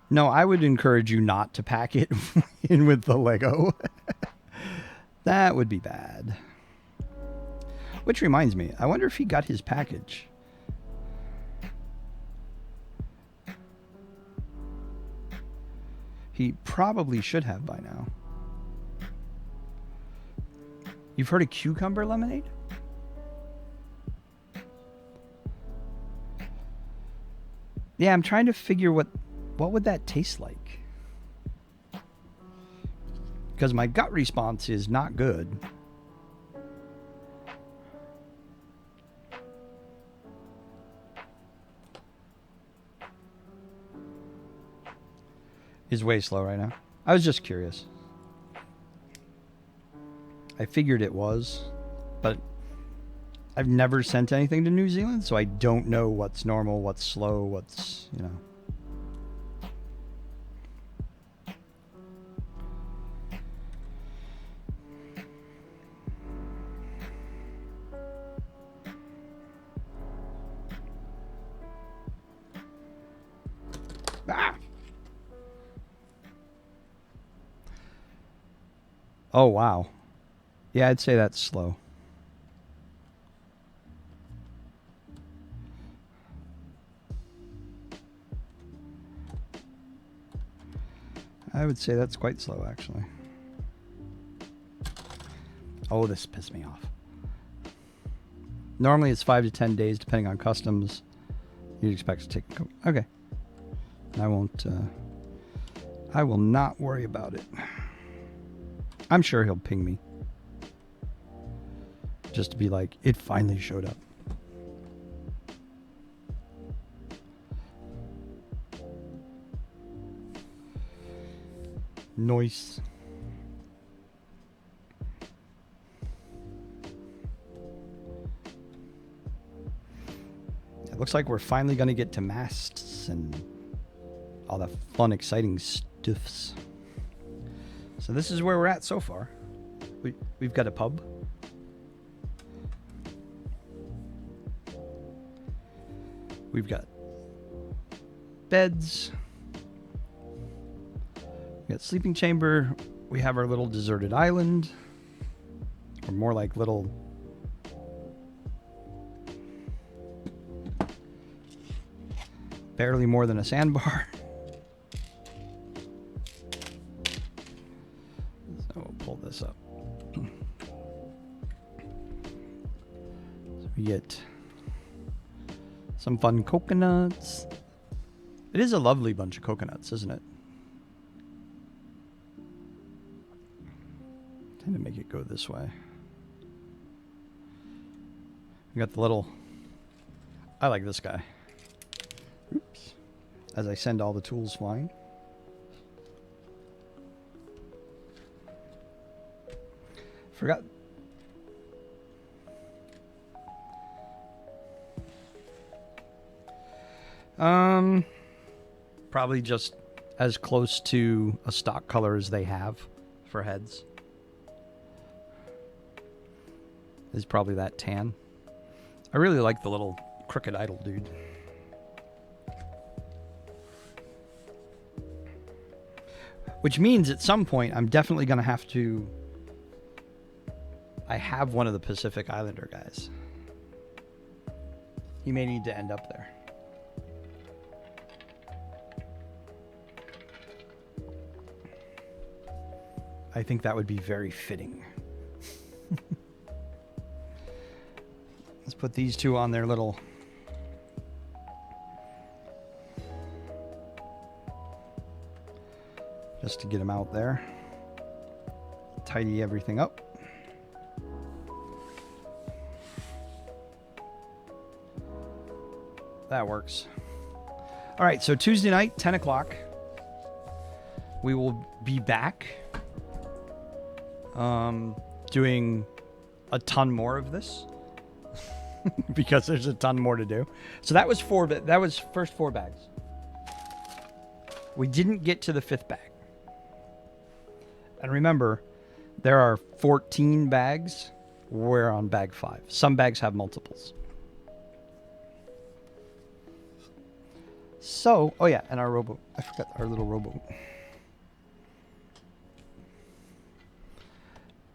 No, I would encourage you not to pack it in with the Lego. That would be bad. Which reminds me, I wonder if he got his package. He probably should have by now. You've heard of cucumber lemonade? Yeah, I'm trying to figure what would that taste like? Because my gut response is not good. Is way slow right now. I was just curious. I figured it was, but I've never sent anything to New Zealand, so I don't know what's normal, what's slow, what's, you know. Oh, wow. Yeah, I'd say that's slow. I would say that's quite slow, actually. Oh, this pissed me off. Normally it's 5 to 10 days, depending on customs. You'd expect to take... Okay. I won't... I will not worry about it. I'm sure he'll ping me. Just to be like, it finally showed up. Nice. It looks like we're finally going to get to masts and all the fun, exciting stuffs. So this is where we're at so far. We've got a pub. We've got beds. We got sleeping chamber. We have our little deserted island. Or more like little... barely more than a sandbar. So we'll pull this up. So we get some fun coconuts. It is a lovely bunch of coconuts, isn't it? Tend to make it go this way. We got the little... I like this guy. Oops. As I send all the tools flying. Forgot. Probably just as close to a stock color as they have for heads. Is probably that tan. I really like the little crooked idol dude. Which means at some point I'm definitely going to have to... I have one of the Pacific Islander guys. He may need to end up there. I think that would be very fitting. Let's put these two on their little... just to get them out there. Tidy everything up. That works. All right, so Tuesday night, 10 o'clock. We will be back doing a ton more of this because there's a ton more to do. So that was first 4 bags. We didn't get to the 5th bag. And remember, there are 14 bags. We're on bag 5. Some bags have multiples. So, oh yeah, and our rowboat. I forgot our little rowboat.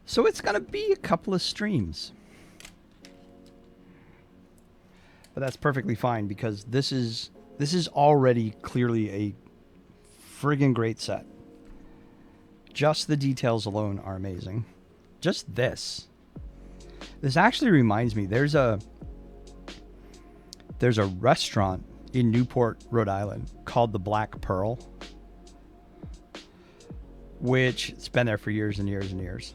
So it's going to be a couple of streams. But that's perfectly fine because this is already clearly a friggin' great set. Just the details alone are amazing. Just this. This actually reminds me, there's a restaurant in Newport, Rhode Island called the Black Pearl, which it's been there for years and years and years.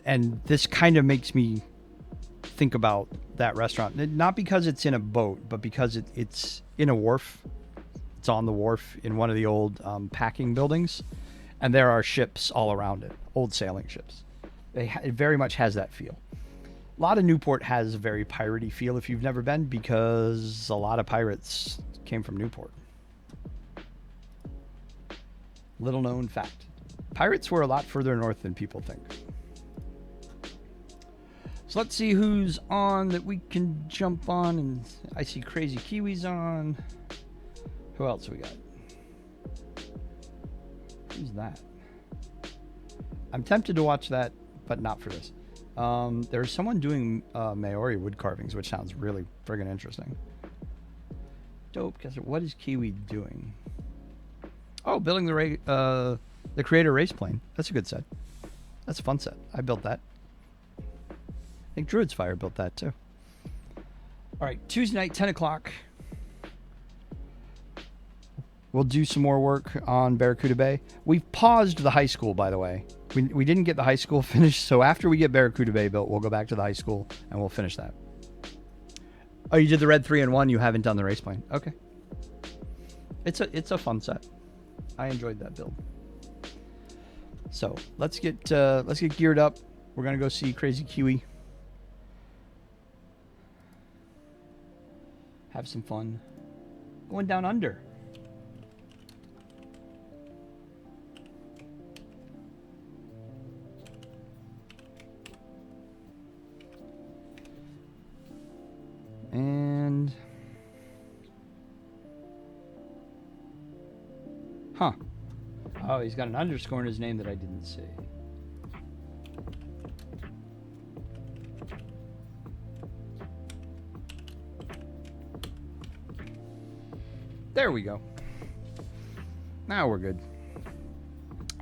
And this kind of makes me think about that restaurant. Not because it's in a boat, but because it's in a wharf. It's on the wharf in one of the old packing buildings. And there are ships all around it. Old sailing ships. It very much has that feel. A lot of Newport has a very piratey feel if you've never been, because a lot of pirates came from Newport. Little known fact. Pirates were a lot further north than people think. So let's see who's on that we can jump on. And I see Crazy Kiwi's on. Who else we got? Who's that? I'm tempted to watch that, but not for this. There's someone doing Maori wood carvings, which sounds really friggin' interesting. Dope. Guess what is Kiwi doing? Oh, building the creator race plane. That's a good set. That's a fun set. I built that. I think Druid's Fire built that too. All right, Tuesday night, 10 o'clock. We'll do some more work on Barracuda Bay. We've paused the high school, by the way. We didn't get the high school finished, so after we get Barracuda Bay built, we'll go back to the high school and we'll finish that. Oh, you did the red 3-in-1. You haven't done the race plane. Okay. It's a fun set. I enjoyed that build. So let's get geared up. We're gonna go see Crazy Kiwi. Have some fun. Going down under. And huh. Oh, he's got an underscore in his name that I didn't see. There we go. Now we're good.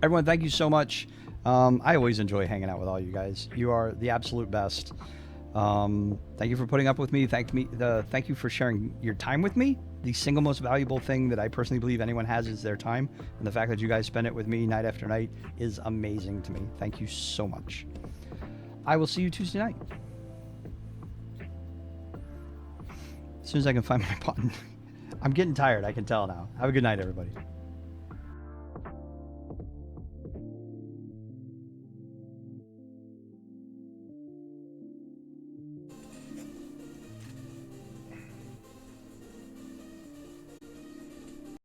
Everyone, thank you so much. I always enjoy hanging out with all you guys. You are the absolute best. Thank you for putting up with me. Thank you for sharing your time with me. The single most valuable thing that I personally believe anyone has is their time. And the fact that you guys spend it with me night after night is amazing to me. Thank you so much. I will see you Tuesday night. As soon as I can find my button. I'm getting tired. I can tell now. Have a good night, everybody.